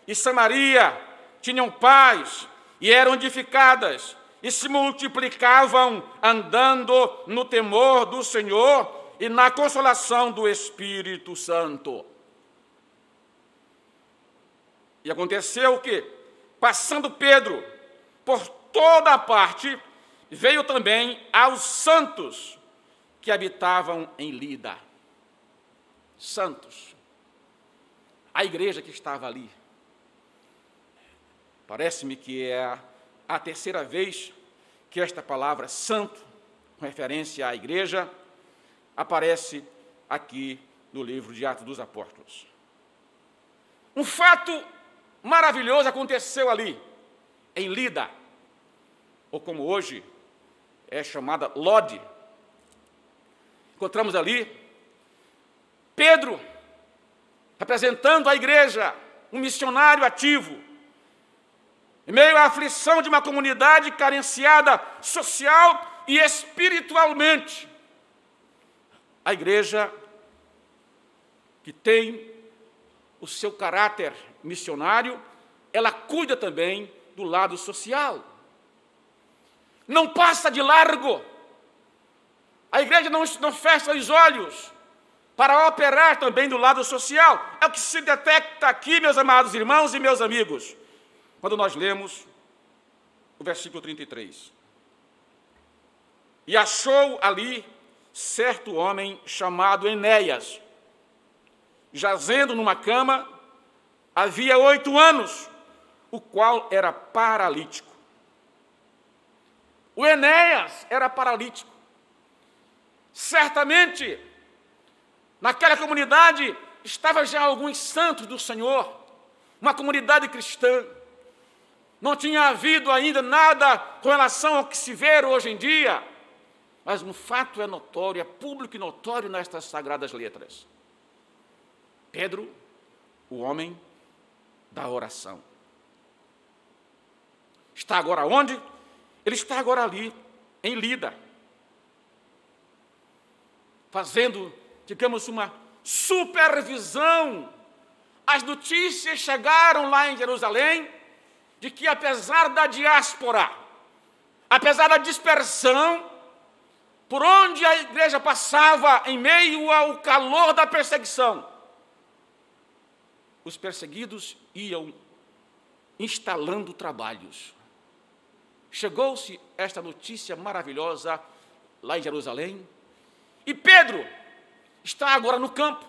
e Samaria tinham paz e eram edificadas e se multiplicavam andando no temor do Senhor e na consolação do Espírito Santo. E aconteceu que, passando Pedro por toda a parte, veio também aos santos que habitavam em Lida. Santos. A igreja que estava ali. Parece-me que é a terceira vez que esta palavra santo, com referência à igreja, aparece aqui no livro de Atos dos Apóstolos. Um fato maravilhoso aconteceu ali, em Lida, ou como hoje é chamada Lode. Encontramos ali Pedro, representando a igreja, um missionário ativo, em meio à aflição de uma comunidade carenciada social e espiritualmente. A igreja que tem o seu caráter missionário, ela cuida também do lado social. Não passa de largo. A igreja não fecha os olhos para operar também do lado social. É o que se detecta aqui, meus amados irmãos e meus amigos, quando nós lemos o versículo 33. E achou ali certo homem chamado Enéas, jazendo numa cama, havia 8 anos, o qual era paralítico. O Enéas era paralítico. Certamente, naquela comunidade estava já alguns santos do Senhor, uma comunidade cristã. Não tinha havido ainda nada com relação ao que se vê hoje em dia, mas um fato é notório, é público e notório nestas sagradas letras. Pedro, o homem da oração. Está agora onde? Ele está agora ali, em Lida, fazendo, digamos, uma supervisão. As notícias chegaram lá em Jerusalém de que, apesar da diáspora, apesar da dispersão, por onde a igreja passava em meio ao calor da perseguição, os perseguidos iam instalando trabalhos. Chegou-se esta notícia maravilhosa lá em Jerusalém, e Pedro está agora no campo,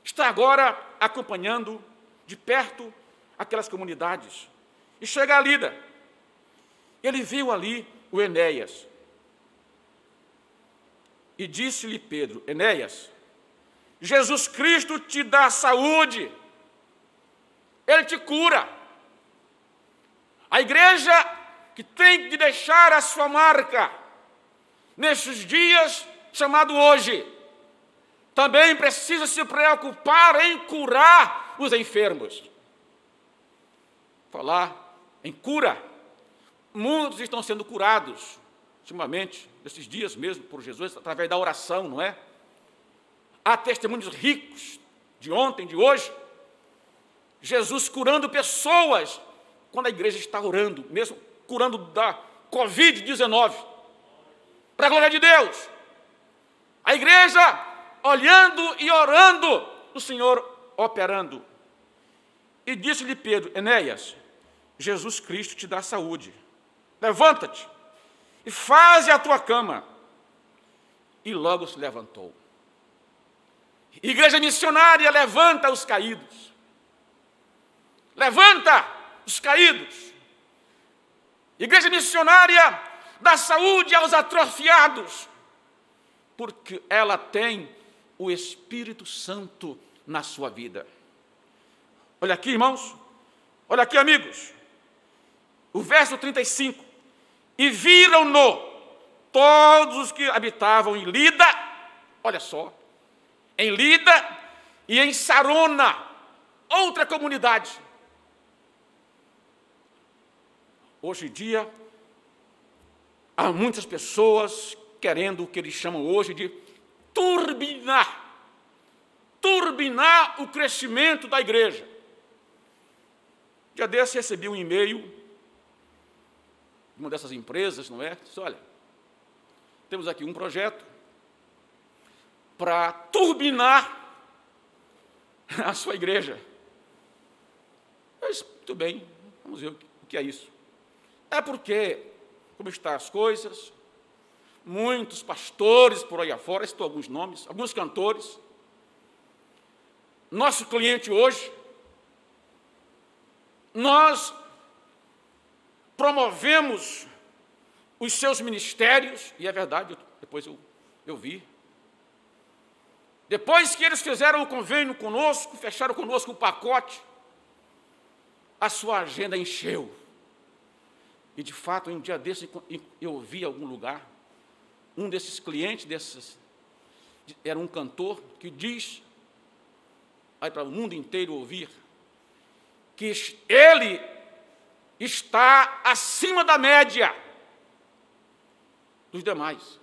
está agora acompanhando de perto aquelas comunidades. E chega a Lida, ele viu ali o Enéas, e disse-lhe Pedro: Enéas, Jesus Cristo te dá saúde, Ele te cura. A igreja que tem de deixar a sua marca nesses dias chamado hoje, também precisa se preocupar em curar os enfermos. Falar em cura, muitos estão sendo curados ultimamente, nesses dias mesmo, por Jesus, através da oração, não é? Há testemunhos ricos de ontem, de hoje, Jesus curando pessoas, quando a igreja está orando, mesmo curando da Covid-19, para a glória de Deus. A igreja olhando e orando, o Senhor operando. E disse-lhe Pedro: Enéas, Jesus Cristo te dá saúde, levanta-te e faze a tua cama. E logo se levantou. Igreja missionária levanta os caídos, levanta dos caídos. Igreja missionária dá saúde aos atrofiados, porque ela tem o Espírito Santo na sua vida. Olha aqui, irmãos, olha aqui, amigos, o verso 35. E viram-no todos os que habitavam em Lida, olha só, em Lida e em Sarona, outra comunidade. Hoje em dia, há muitas pessoas querendo o que eles chamam hoje de turbinar o crescimento da igreja. Dia desse recebi um e-mail de uma dessas empresas, não é? Disse, olha, temos aqui um projeto para turbinar a sua igreja. Mas, muito bem, vamos ver o que é isso. É porque, como estão as coisas, muitos pastores por aí afora, citou alguns nomes, alguns cantores. Nosso cliente hoje, nós promovemos os seus ministérios, e é verdade, depois eu vi. Depois que eles fizeram o convênio conosco, fecharam conosco o pacote, a sua agenda encheu. E, de fato, um dia desse, eu ouvi em algum lugar, um desses clientes, era um cantor, que diz, aí para o mundo inteiro ouvir, que ele está acima da média dos demais.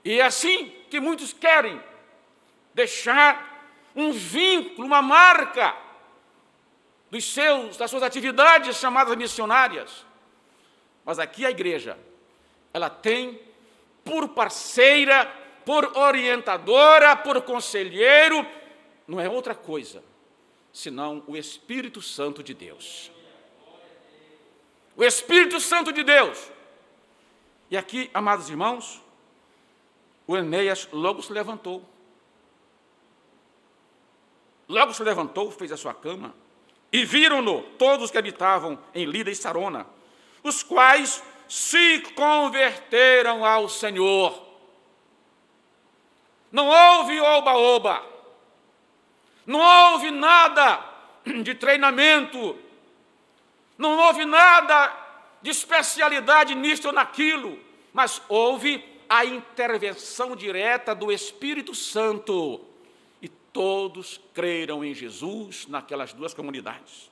E é assim que muitos querem deixar um vínculo, uma marca das suas atividades chamadas missionárias. Mas aqui a igreja, ela tem por parceira, por orientadora, por conselheiro, não é outra coisa, senão o Espírito Santo de Deus. O Espírito Santo de Deus. E aqui, amados irmãos, o Enéas logo se levantou. Logo se levantou, fez a sua cama, e viram-no todos os que habitavam em Lida e Sarona, os quais se converteram ao Senhor. Não houve oba-oba, não houve nada de treinamento, não houve nada de especialidade nisto ou naquilo, mas houve a intervenção direta do Espírito Santo. E todos creram em Jesus naquelas duas comunidades.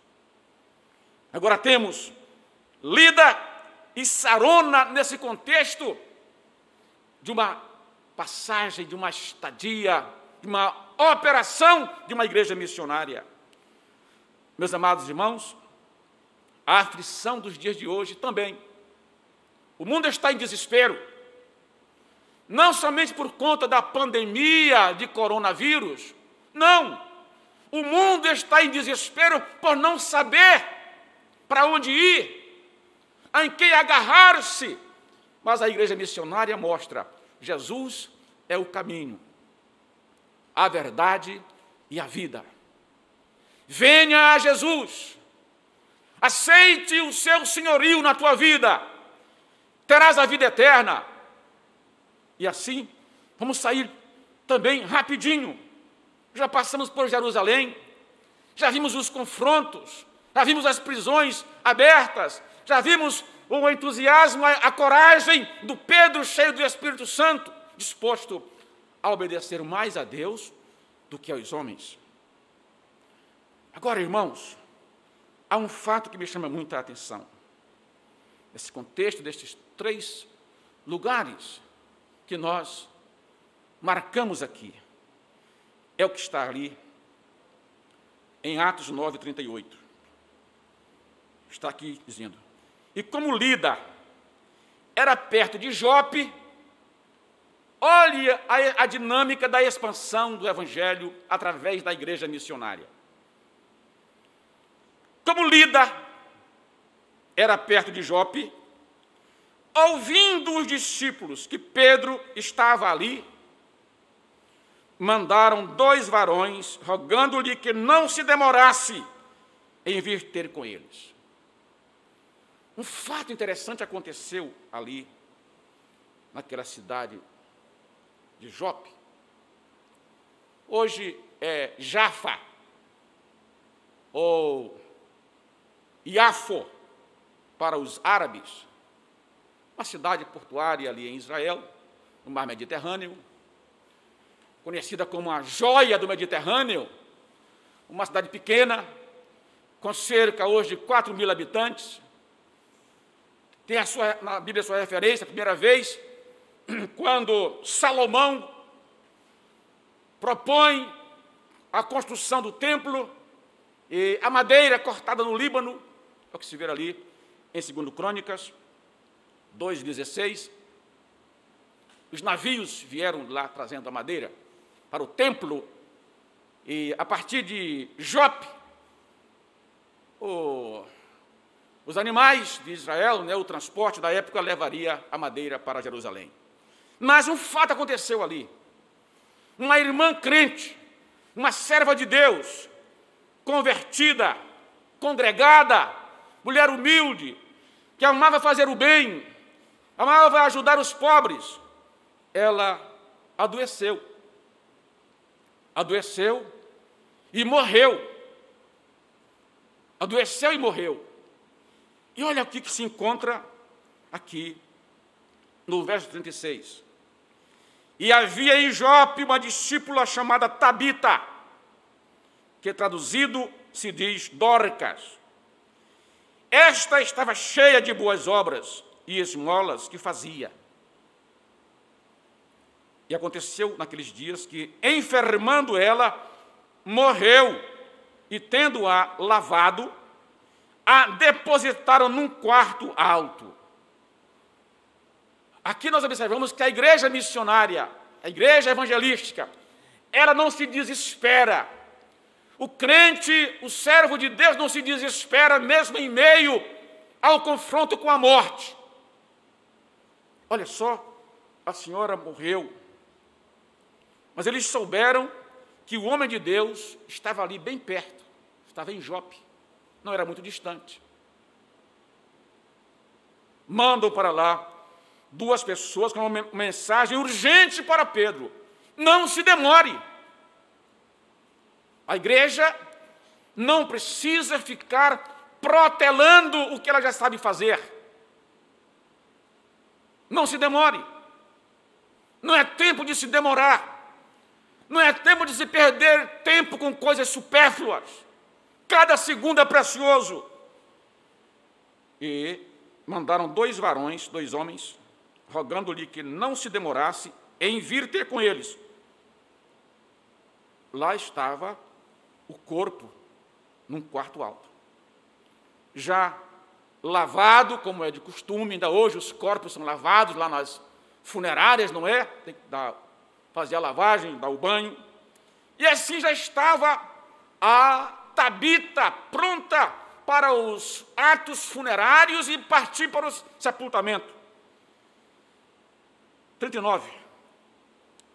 Agora temos Lida e Sarona nesse contexto de uma passagem, de uma estadia, de uma operação de uma igreja missionária. Meus amados irmãos, a aflição dos dias de hoje também. O mundo está em desespero, não somente por conta da pandemia de coronavírus, não. O mundo está em desespero por não saber para onde ir, em quem agarrar-se. Mas a igreja missionária mostra: Jesus é o caminho, a verdade e a vida. Venha a Jesus, aceite o seu senhorio na tua vida, terás a vida eterna. E assim, vamos sair também rapidinho. Já passamos por Jerusalém, já vimos os confrontos, já vimos as prisões abertas, já vimos o entusiasmo, a coragem do Pedro cheio do Espírito Santo, disposto a obedecer mais a Deus do que aos homens. Agora, irmãos, há um fato que me chama muita atenção. Nesse contexto destes 3 lugares que nós marcamos aqui, é o que está ali em Atos 9:38. Está aqui dizendo: e como Lida era perto de Jope, olhe a dinâmica da expansão do Evangelho através da igreja missionária. Como Lida era perto de Jope, ouvindo os discípulos que Pedro estava ali, mandaram 2 varões, rogando-lhe que não se demorasse em vir ter com eles. Um fato interessante aconteceu ali, naquela cidade de Jope. Hoje é Jafa, ou Iafo, para os árabes, uma cidade portuária ali em Israel, no mar Mediterrâneo, conhecida como a joia do Mediterrâneo, uma cidade pequena, com cerca hoje de 4.000 habitantes. Tem na Bíblia a sua referência, a primeira vez, quando Salomão propõe a construção do templo, e a madeira cortada no Líbano, é o que se vê ali em 2 Crônicas 2,16. Os navios vieram lá trazendo a madeira para o templo, e a partir de Jope, os animais de Israel, o transporte da época levaria a madeira para Jerusalém. Mas um fato aconteceu ali. Uma irmã crente, uma serva de Deus, convertida, congregada, mulher humilde, que amava fazer o bem, amava ajudar os pobres, ela adoeceu. Adoeceu e morreu. Adoeceu e morreu. E olha o que se encontra aqui, no verso 36. E havia em Jope uma discípula chamada Tabita, que traduzido se diz Dorcas. Esta estava cheia de boas obras e esmolas que fazia. E aconteceu naqueles dias que, enfermando ela, morreu, e tendo-a lavado, a depositaram num quarto alto. Aqui nós observamos que a igreja missionária, a igreja evangelística, ela não se desespera. O crente, o servo de Deus, não se desespera mesmo em meio ao confronto com a morte. Olha só, a senhora morreu, mas eles souberam que o homem de Deus estava ali bem perto, estava em Jope, não era muito distante. Mandam para lá 2 pessoas com uma mensagem urgente para Pedro: não se demore. A igreja não precisa ficar protelando o que ela já sabe fazer. Não se demore. Não é tempo de se demorar. Não é tempo de se perder tempo com coisas supérfluas. Cada segundo é precioso. E mandaram 2 varões, 2 homens, rogando-lhe que não se demorasse em vir ter com eles. Lá estava o corpo num quarto alto, já lavado, como é de costume. Ainda hoje os corpos são lavados lá nas funerárias, não é? Tem que fazer a lavagem, dar o banho. E assim já estava a Tabita pronta para os atos funerários e partir para o sepultamento. 39.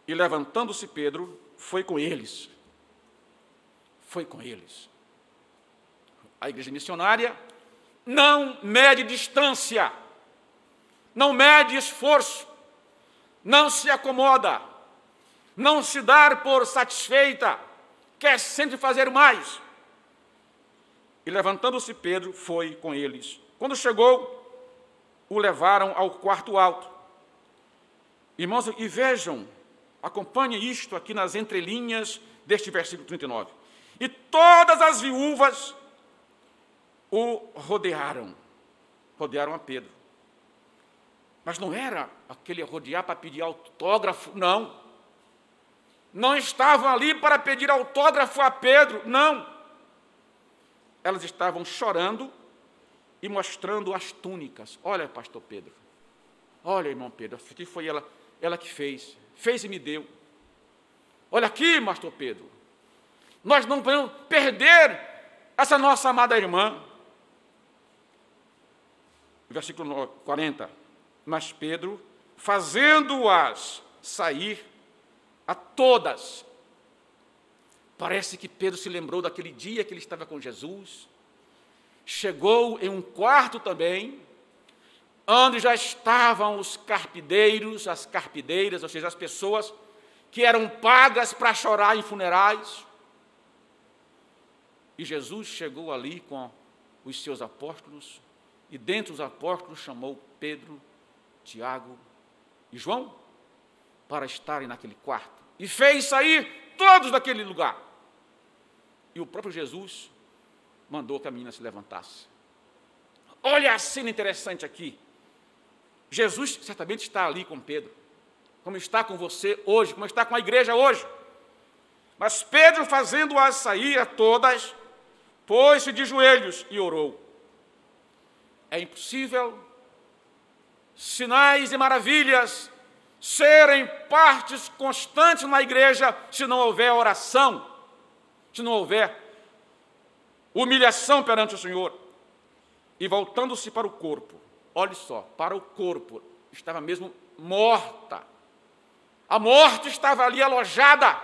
E levantando-se Pedro, foi com eles. Foi com eles. A igreja missionária não mede distância, não mede esforço, não se acomoda, não se dá por satisfeita, quer sempre fazer mais. E levantando-se Pedro, foi com eles. Quando chegou, o levaram ao quarto alto. Irmãos, e vejam, acompanhem isto aqui nas entrelinhas deste versículo 39. E todas as viúvas o rodearam a Pedro. Mas não era aquele rodear para pedir autógrafo, não. Não estavam ali para pedir autógrafo a Pedro, não. Elas estavam chorando e mostrando as túnicas. Olha, pastor Pedro, olha, irmão Pedro, aqui foi ela que fez e me deu. Olha aqui, pastor Pedro, nós não podemos perder essa nossa amada irmã. Versículo 40. Mas Pedro, fazendo-as sair a todas. Parece que Pedro se lembrou daquele dia que ele estava com Jesus, chegou em um quarto também, onde já estavam os carpideiros, as carpideiras, ou seja, as pessoas que eram pagas para chorar em funerais. E Jesus chegou ali com os seus apóstolos, e dentre os apóstolos chamou Pedro, Tiago e João para estarem naquele quarto. E fez sair todos daquele lugar. E o próprio Jesus mandou que a menina se levantasse. Olha a cena interessante aqui. Jesus certamente está ali com Pedro, como está com você hoje, como está com a igreja hoje. Mas Pedro, fazendo-as sair a todas, pôs-se de joelhos e orou. É impossível sinais e maravilhas serem partes constantes na igreja se não houver oração, se não houver humilhação perante o Senhor. E voltando-se para o corpo, olhe só, para o corpo, estava mesmo morta. A morte estava ali alojada,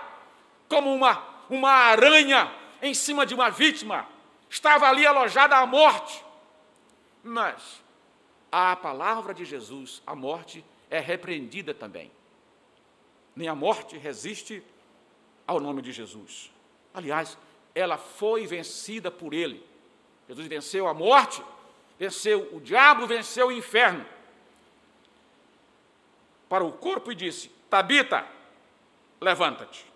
como uma aranha em cima de uma vítima. Estava ali alojada a morte. Mas a palavra de Jesus, a morte é repreendida também. Nem a morte resiste ao nome de Jesus. Aliás, ela foi vencida por ele. Jesus venceu a morte, venceu o diabo, venceu o inferno. Para o corpo e disse: Tabita, levanta-te.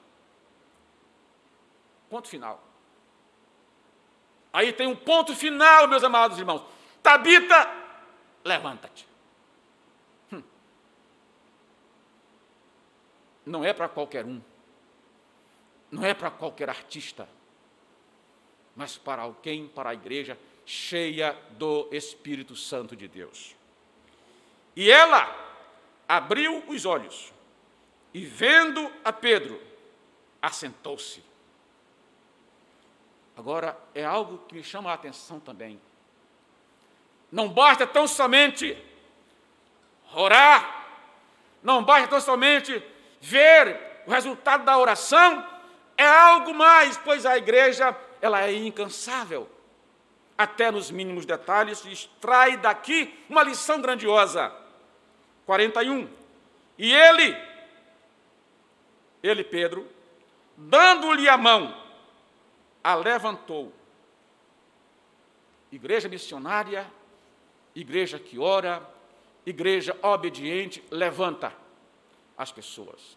Ponto final. Aí tem um ponto final, meus amados irmãos. Tabita, levanta-te. Não é para qualquer um. Não é para qualquer artista. Mas para alguém, para a igreja cheia do Espírito Santo de Deus. E ela abriu os olhos e, vendo a Pedro, assentou-se. Agora, é algo que me chama a atenção também. Não basta tão somente orar, não basta tão somente ver o resultado da oração, é algo mais, pois a igreja, ela é incansável, até nos mínimos detalhes, e extrai daqui uma lição grandiosa. 41. E ele, Pedro, dando-lhe a mão, a levantou. Igreja missionária, igreja que ora, igreja obediente, levanta as pessoas.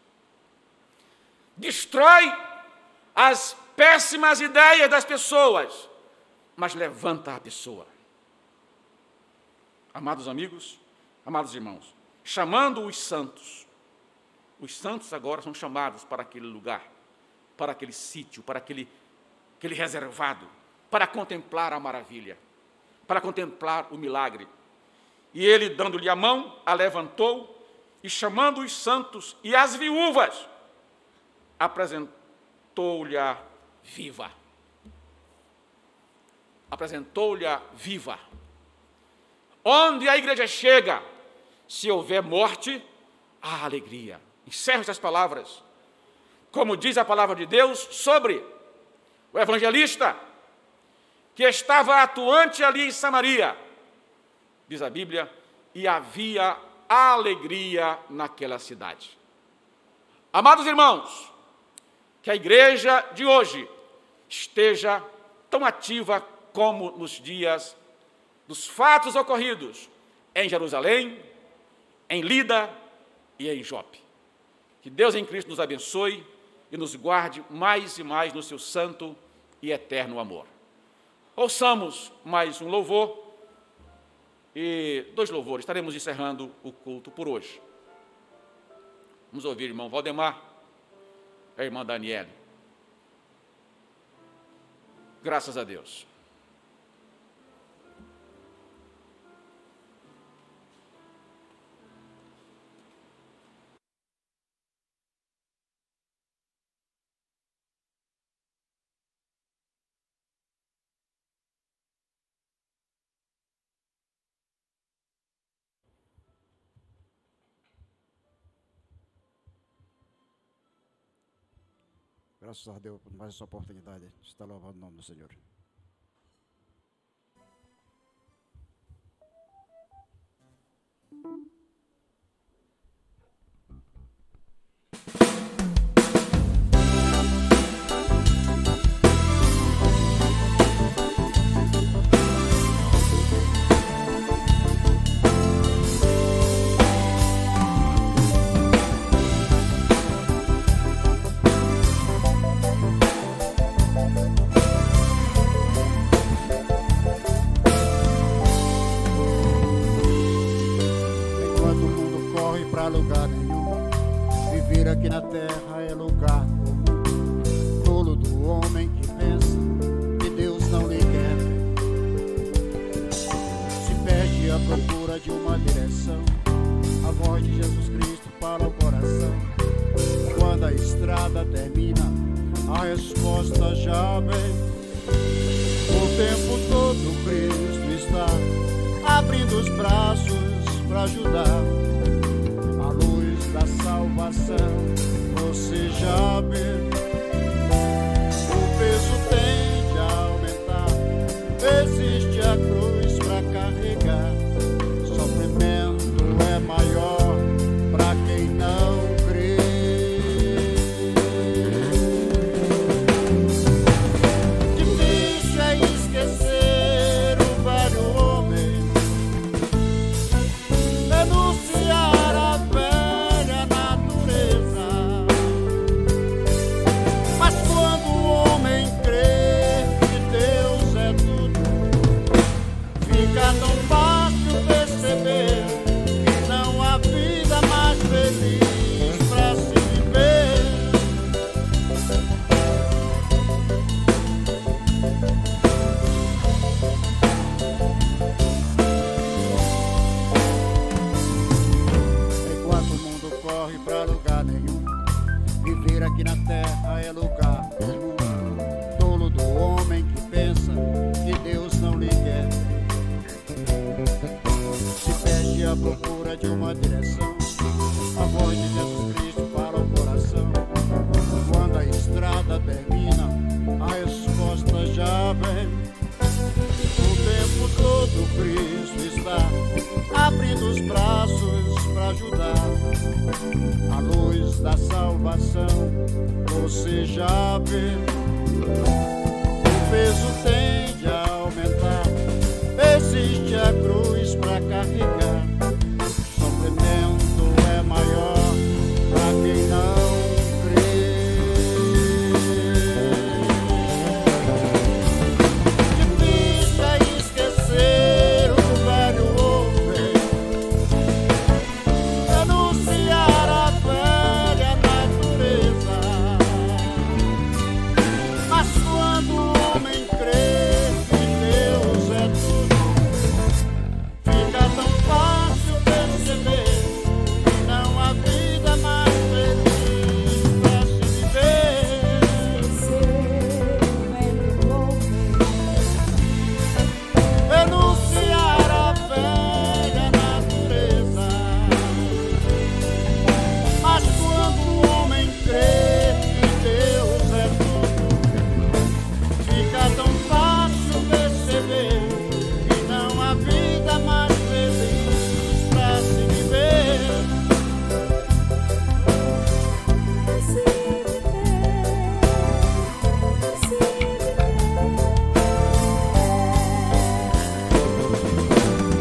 Destrói as péssimas ideias das pessoas, mas levanta a pessoa. Amados amigos, amados irmãos, chamando os santos agora são chamados para aquele lugar, para aquele sítio, para aquele reservado, para contemplar a maravilha, para contemplar o milagre. E ele, dando-lhe a mão, a levantou, e chamando os santos e as viúvas, apresentou-lhe-a viva. Apresentou-lhe-a viva. Onde a igreja chega, se houver morte, há alegria. Encerro estas palavras. Como diz a palavra de Deus sobre o evangelista, que estava atuante ali em Samaria, diz a Bíblia, e havia alegria naquela cidade. Amados irmãos, que a igreja de hoje esteja tão ativa como nos dias dos fatos ocorridos em Jerusalém, em Lida e em Jope. Que Deus em Cristo nos abençoe e nos guarde mais e mais no seu santo e eterno amor. Ouçamos mais um louvor e 2 louvores. Estaremos encerrando o culto por hoje. Vamos ouvir o irmão Valdemar e a irmã Daniele. Graças a Deus. Graças a Deus por mais essa oportunidade de estar louvando o nome do Senhor. pra lugar nenhum. Viver aqui na terra é lugar comum, tolo do homem que pensa que Deus não lhe quer. Se perde à procura de uma direção, a voz de Jesus Cristo para o coração. Quando a estrada termina, a resposta já vem. O tempo todo Cristo está abrindo os braços para ajudar. A luz da salvação você já vê. O peso tende a aumentar, existe a cruz para carregar. Sofrimento é maior para quem não crê. Difícil é esquecer o velho homem, denunciar a velha natureza. Mas quando o homem crê que Deus é tudo, fica tão fácil perceber que não há vida mais feliz pra se viver. Enquanto o mundo corre pra lugar nenhum, viver aqui na terra é lugar comum. Tolo do homem que pensa que Deus não lhe quer. Se perde à procura de uma direção, a voz de Jesus Cristo para o coração. Quando a estrada termina, a resposta já vem. O tempo todo Cristo está abrindo os braços para ajudar. A luz da salvação você já vê. O peso tende a aumentar, existe a cruz para carregar. Sofrimento é maior para quem não crê. Difícil é esquecer o velho homem, denunciar a velha natureza. Mas quando o homem crê que Deus é tudo, fica tão fácil perceber que não há vida mais feliz pra se viver. Denunciar a velha natureza. Mas quando o homem crê que Deus é tudo, fica tão fácil perceber que não há vida mais feliz pra se viver.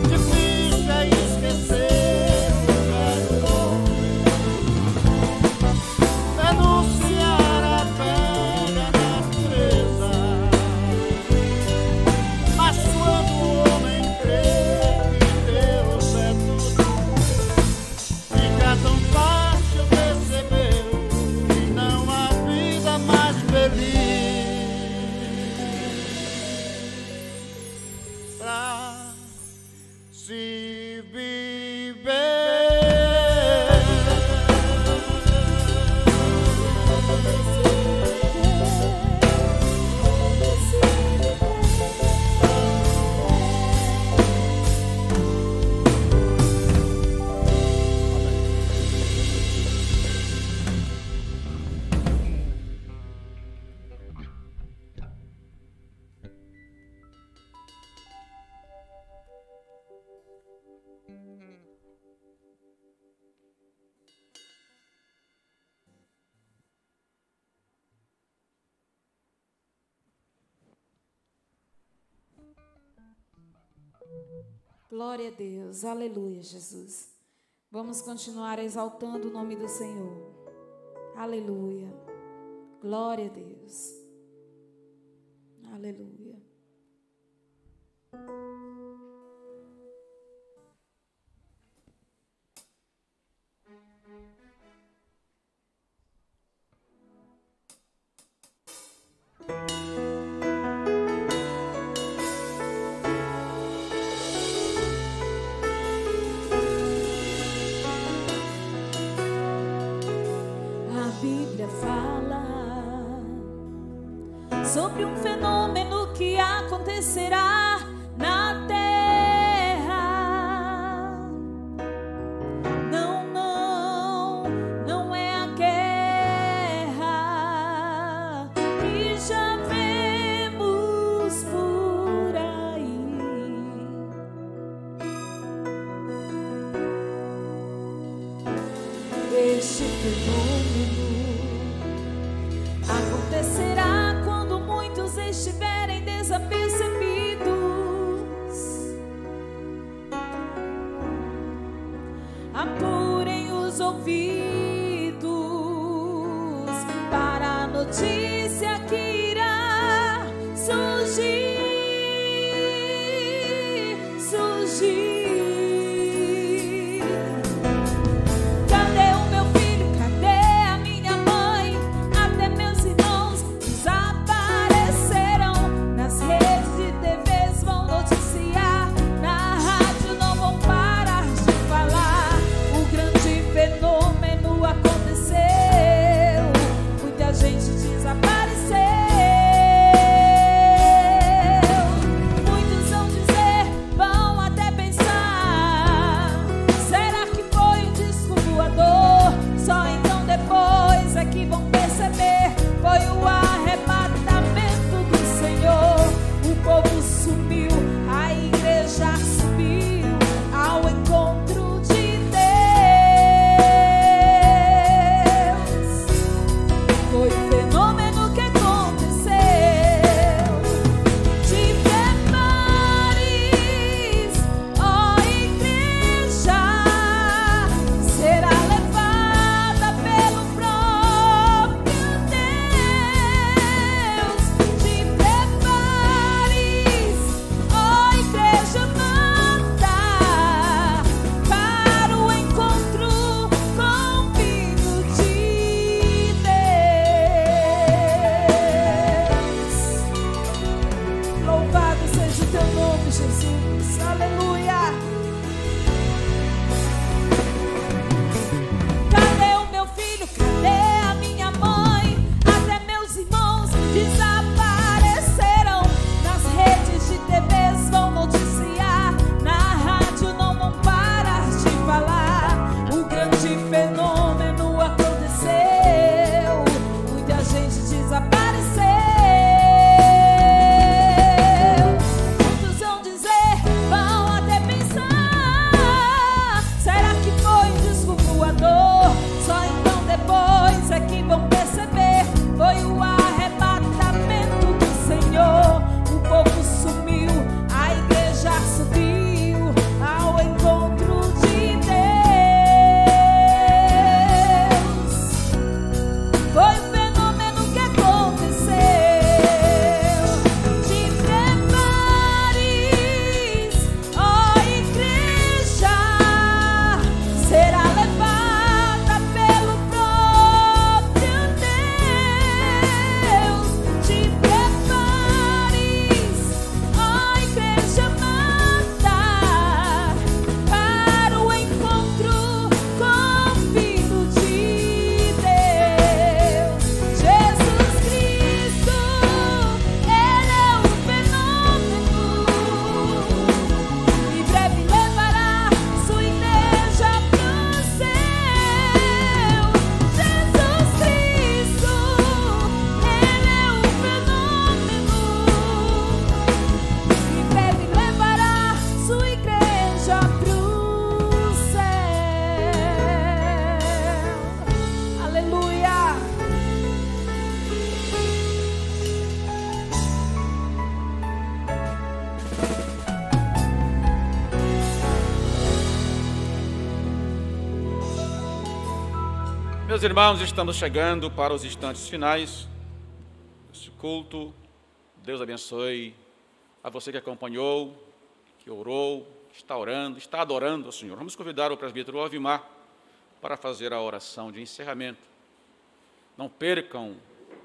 Difícil é esquecer o velho homem, denunciar a velha natureza. Mas quando o homem crê que Deus é tudo, fica tão fácil perceber que não há vida mais feliz pra se viver. Glória a Deus, aleluia, Jesus. Vamos continuar exaltando o nome do Senhor. Aleluia. Glória a Deus. Aleluia. Bíblia fala sobre um fenômeno que acontecerá na terra. Não é a guerra que já vemos por aí. Este fenômeno acontecerá quando muitos estiverem desapercebidos. Apurem os ouvidos para a notícia que irá surgir. Cadê o meu filho? Cadê a minha mãe? Até meus irmãos desapareceram. Nas redes de TVs vão noticiar, na rádio não vão parar de falar. O grande fenômeno aconteceu, muita gente desapareceu. Muitos vão dizer, vão até pensar, será que foi um disco voador? Só então depois é que vão perceber, foi o arrebatamento do Senhor. O povo sumiu, a igreja subiu ao encontro de Deus. Foi o fenômeno que aconteceu. Te prepares, ó igreja, será levada pelo próprio Deus. Te prepares, ó igreja amada, para o encontro com o Filho de Deus. Louvado seja o teu nome, Jesus. Aleluia. Cadê o meu filho? Cadê a minha mãe? Até meus irmãos desapareceram. Nas redes de TVs vão noticiar, na rádio não vão parar de falar. O grande fenômeno aconteceu, muita gente desapareceu. Muitos vão dizer, vão até pensar, será que foi um disco voador? Só então depois é que vão perceber, foi o arrebatamento do Senhor. O povo sumiu, a igreja subiu ao encontro de Deus. Foi o fenômeno que aconteceu. Te prepares, ó igreja, será levada pelo próprio Deus. Te prepares, ó igreja amada, para o encontro com o Filho de Deus. Jesus Cristo, Ele é o fenômeno, e breve levará sua igreja pro céu. Jesus Cristo, Ele é o fenômeno, e breve levará sua igreja pro céu. Aleluia. Meus irmãos, estamos chegando para os instantes finais deste culto. Deus abençoe a você que acompanhou, que orou, está orando, está adorando ao Senhor. Vamos convidar o presbítero Alvimar para fazer a oração de encerramento. Não percam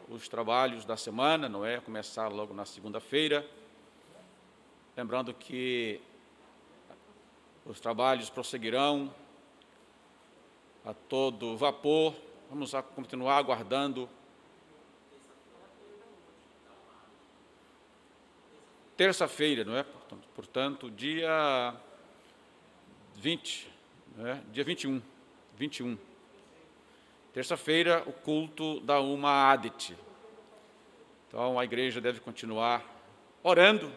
os trabalhos da semana, não é? Começar logo na segunda-feira. Lembrando que os trabalhos prosseguirão a todo vapor, Vamos continuar aguardando. Terça-feira, não é? Portanto, dia 20, né? Dia 21. Terça-feira, o culto da Uma Adet. Então, a igreja deve continuar orando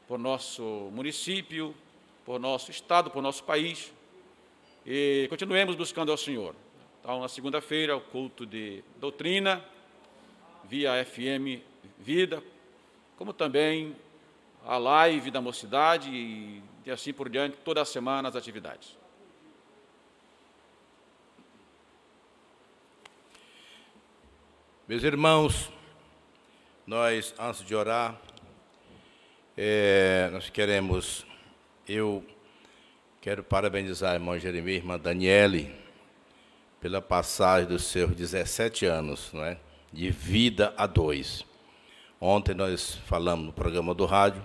por nosso município, por nosso estado, por nosso país, e continuemos buscando ao Senhor. Então, na segunda-feira, o culto de doutrina, via FM Vida, como também a live da mocidade e assim por diante, toda a semana as atividades. Meus irmãos, nós, antes de orar, eu quero parabenizar a irmã Jeremias e a irmã Daniele pela passagem dos seus 17 anos, não é? De vida a dois. Ontem nós falamos no programa do rádio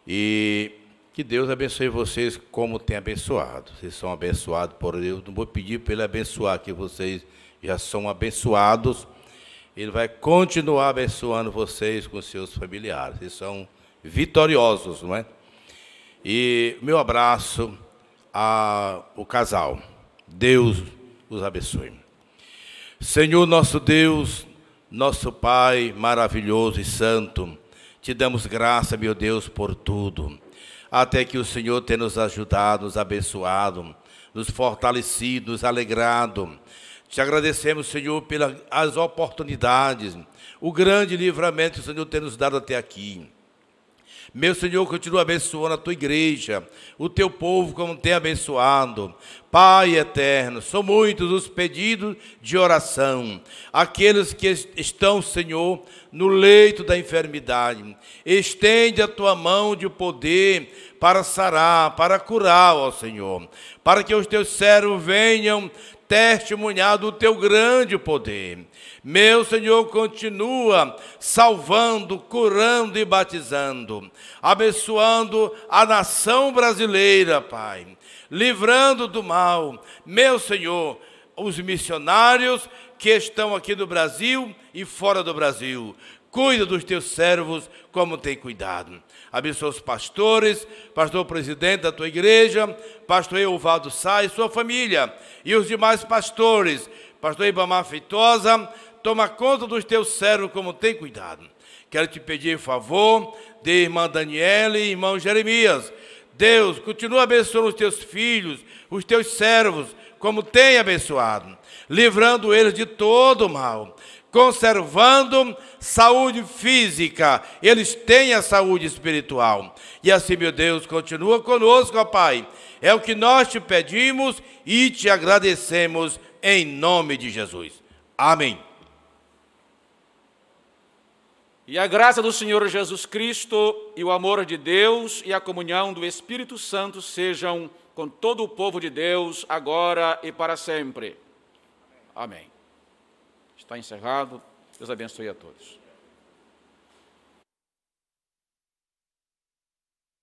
e que Deus abençoe vocês como tem abençoado. Vocês são abençoados por Deus. Não vou pedir para Ele abençoar, que vocês já são abençoados. Ele vai continuar abençoando vocês com seus familiares. Vocês são vitoriosos, não é? E meu abraço ao casal. Deus os abençoe. Senhor nosso Deus, nosso Pai maravilhoso e santo, te damos graça, meu Deus, por tudo. Até que o Senhor tenha nos ajudado, nos abençoado, nos fortalecido, nos alegrado. Te agradecemos, Senhor, pelas oportunidades, o grande livramento que o Senhor tem nos dado até aqui. Meu Senhor, continua abençoando a tua igreja, o teu povo como tem abençoado. Pai eterno, são muitos os pedidos de oração. Aqueles que estão, Senhor, no leito da enfermidade. Estende a tua mão de poder para sarar, para curar, ó Senhor. Para que os teus servos venham testemunhar do teu grande poder. Meu Senhor, continua salvando, curando e batizando, abençoando a nação brasileira, Pai, livrando do mal. Meu Senhor, os missionários que estão aqui no Brasil e fora do Brasil, cuida dos teus servos como tem cuidado. Abençoa os pastores, pastor presidente da tua igreja, pastor Eovaldo Sá e sua família, e os demais pastores, pastor Ibamar Feitosa, toma conta dos teus servos como tem cuidado. Quero te pedir em favor de irmã Daniele e irmão Jeremias. Deus, continua abençoando os teus filhos, os teus servos, como tem abençoado, livrando eles de todo mal, conservando saúde física, eles têm a saúde espiritual. E assim, meu Deus, continua conosco, ó Pai. É o que nós te pedimos e te agradecemos em nome de Jesus. Amém. E a graça do Senhor Jesus Cristo e o amor de Deus e a comunhão do Espírito Santo sejam com todo o povo de Deus, agora e para sempre. Amém. Está encerrado. Deus abençoe a todos.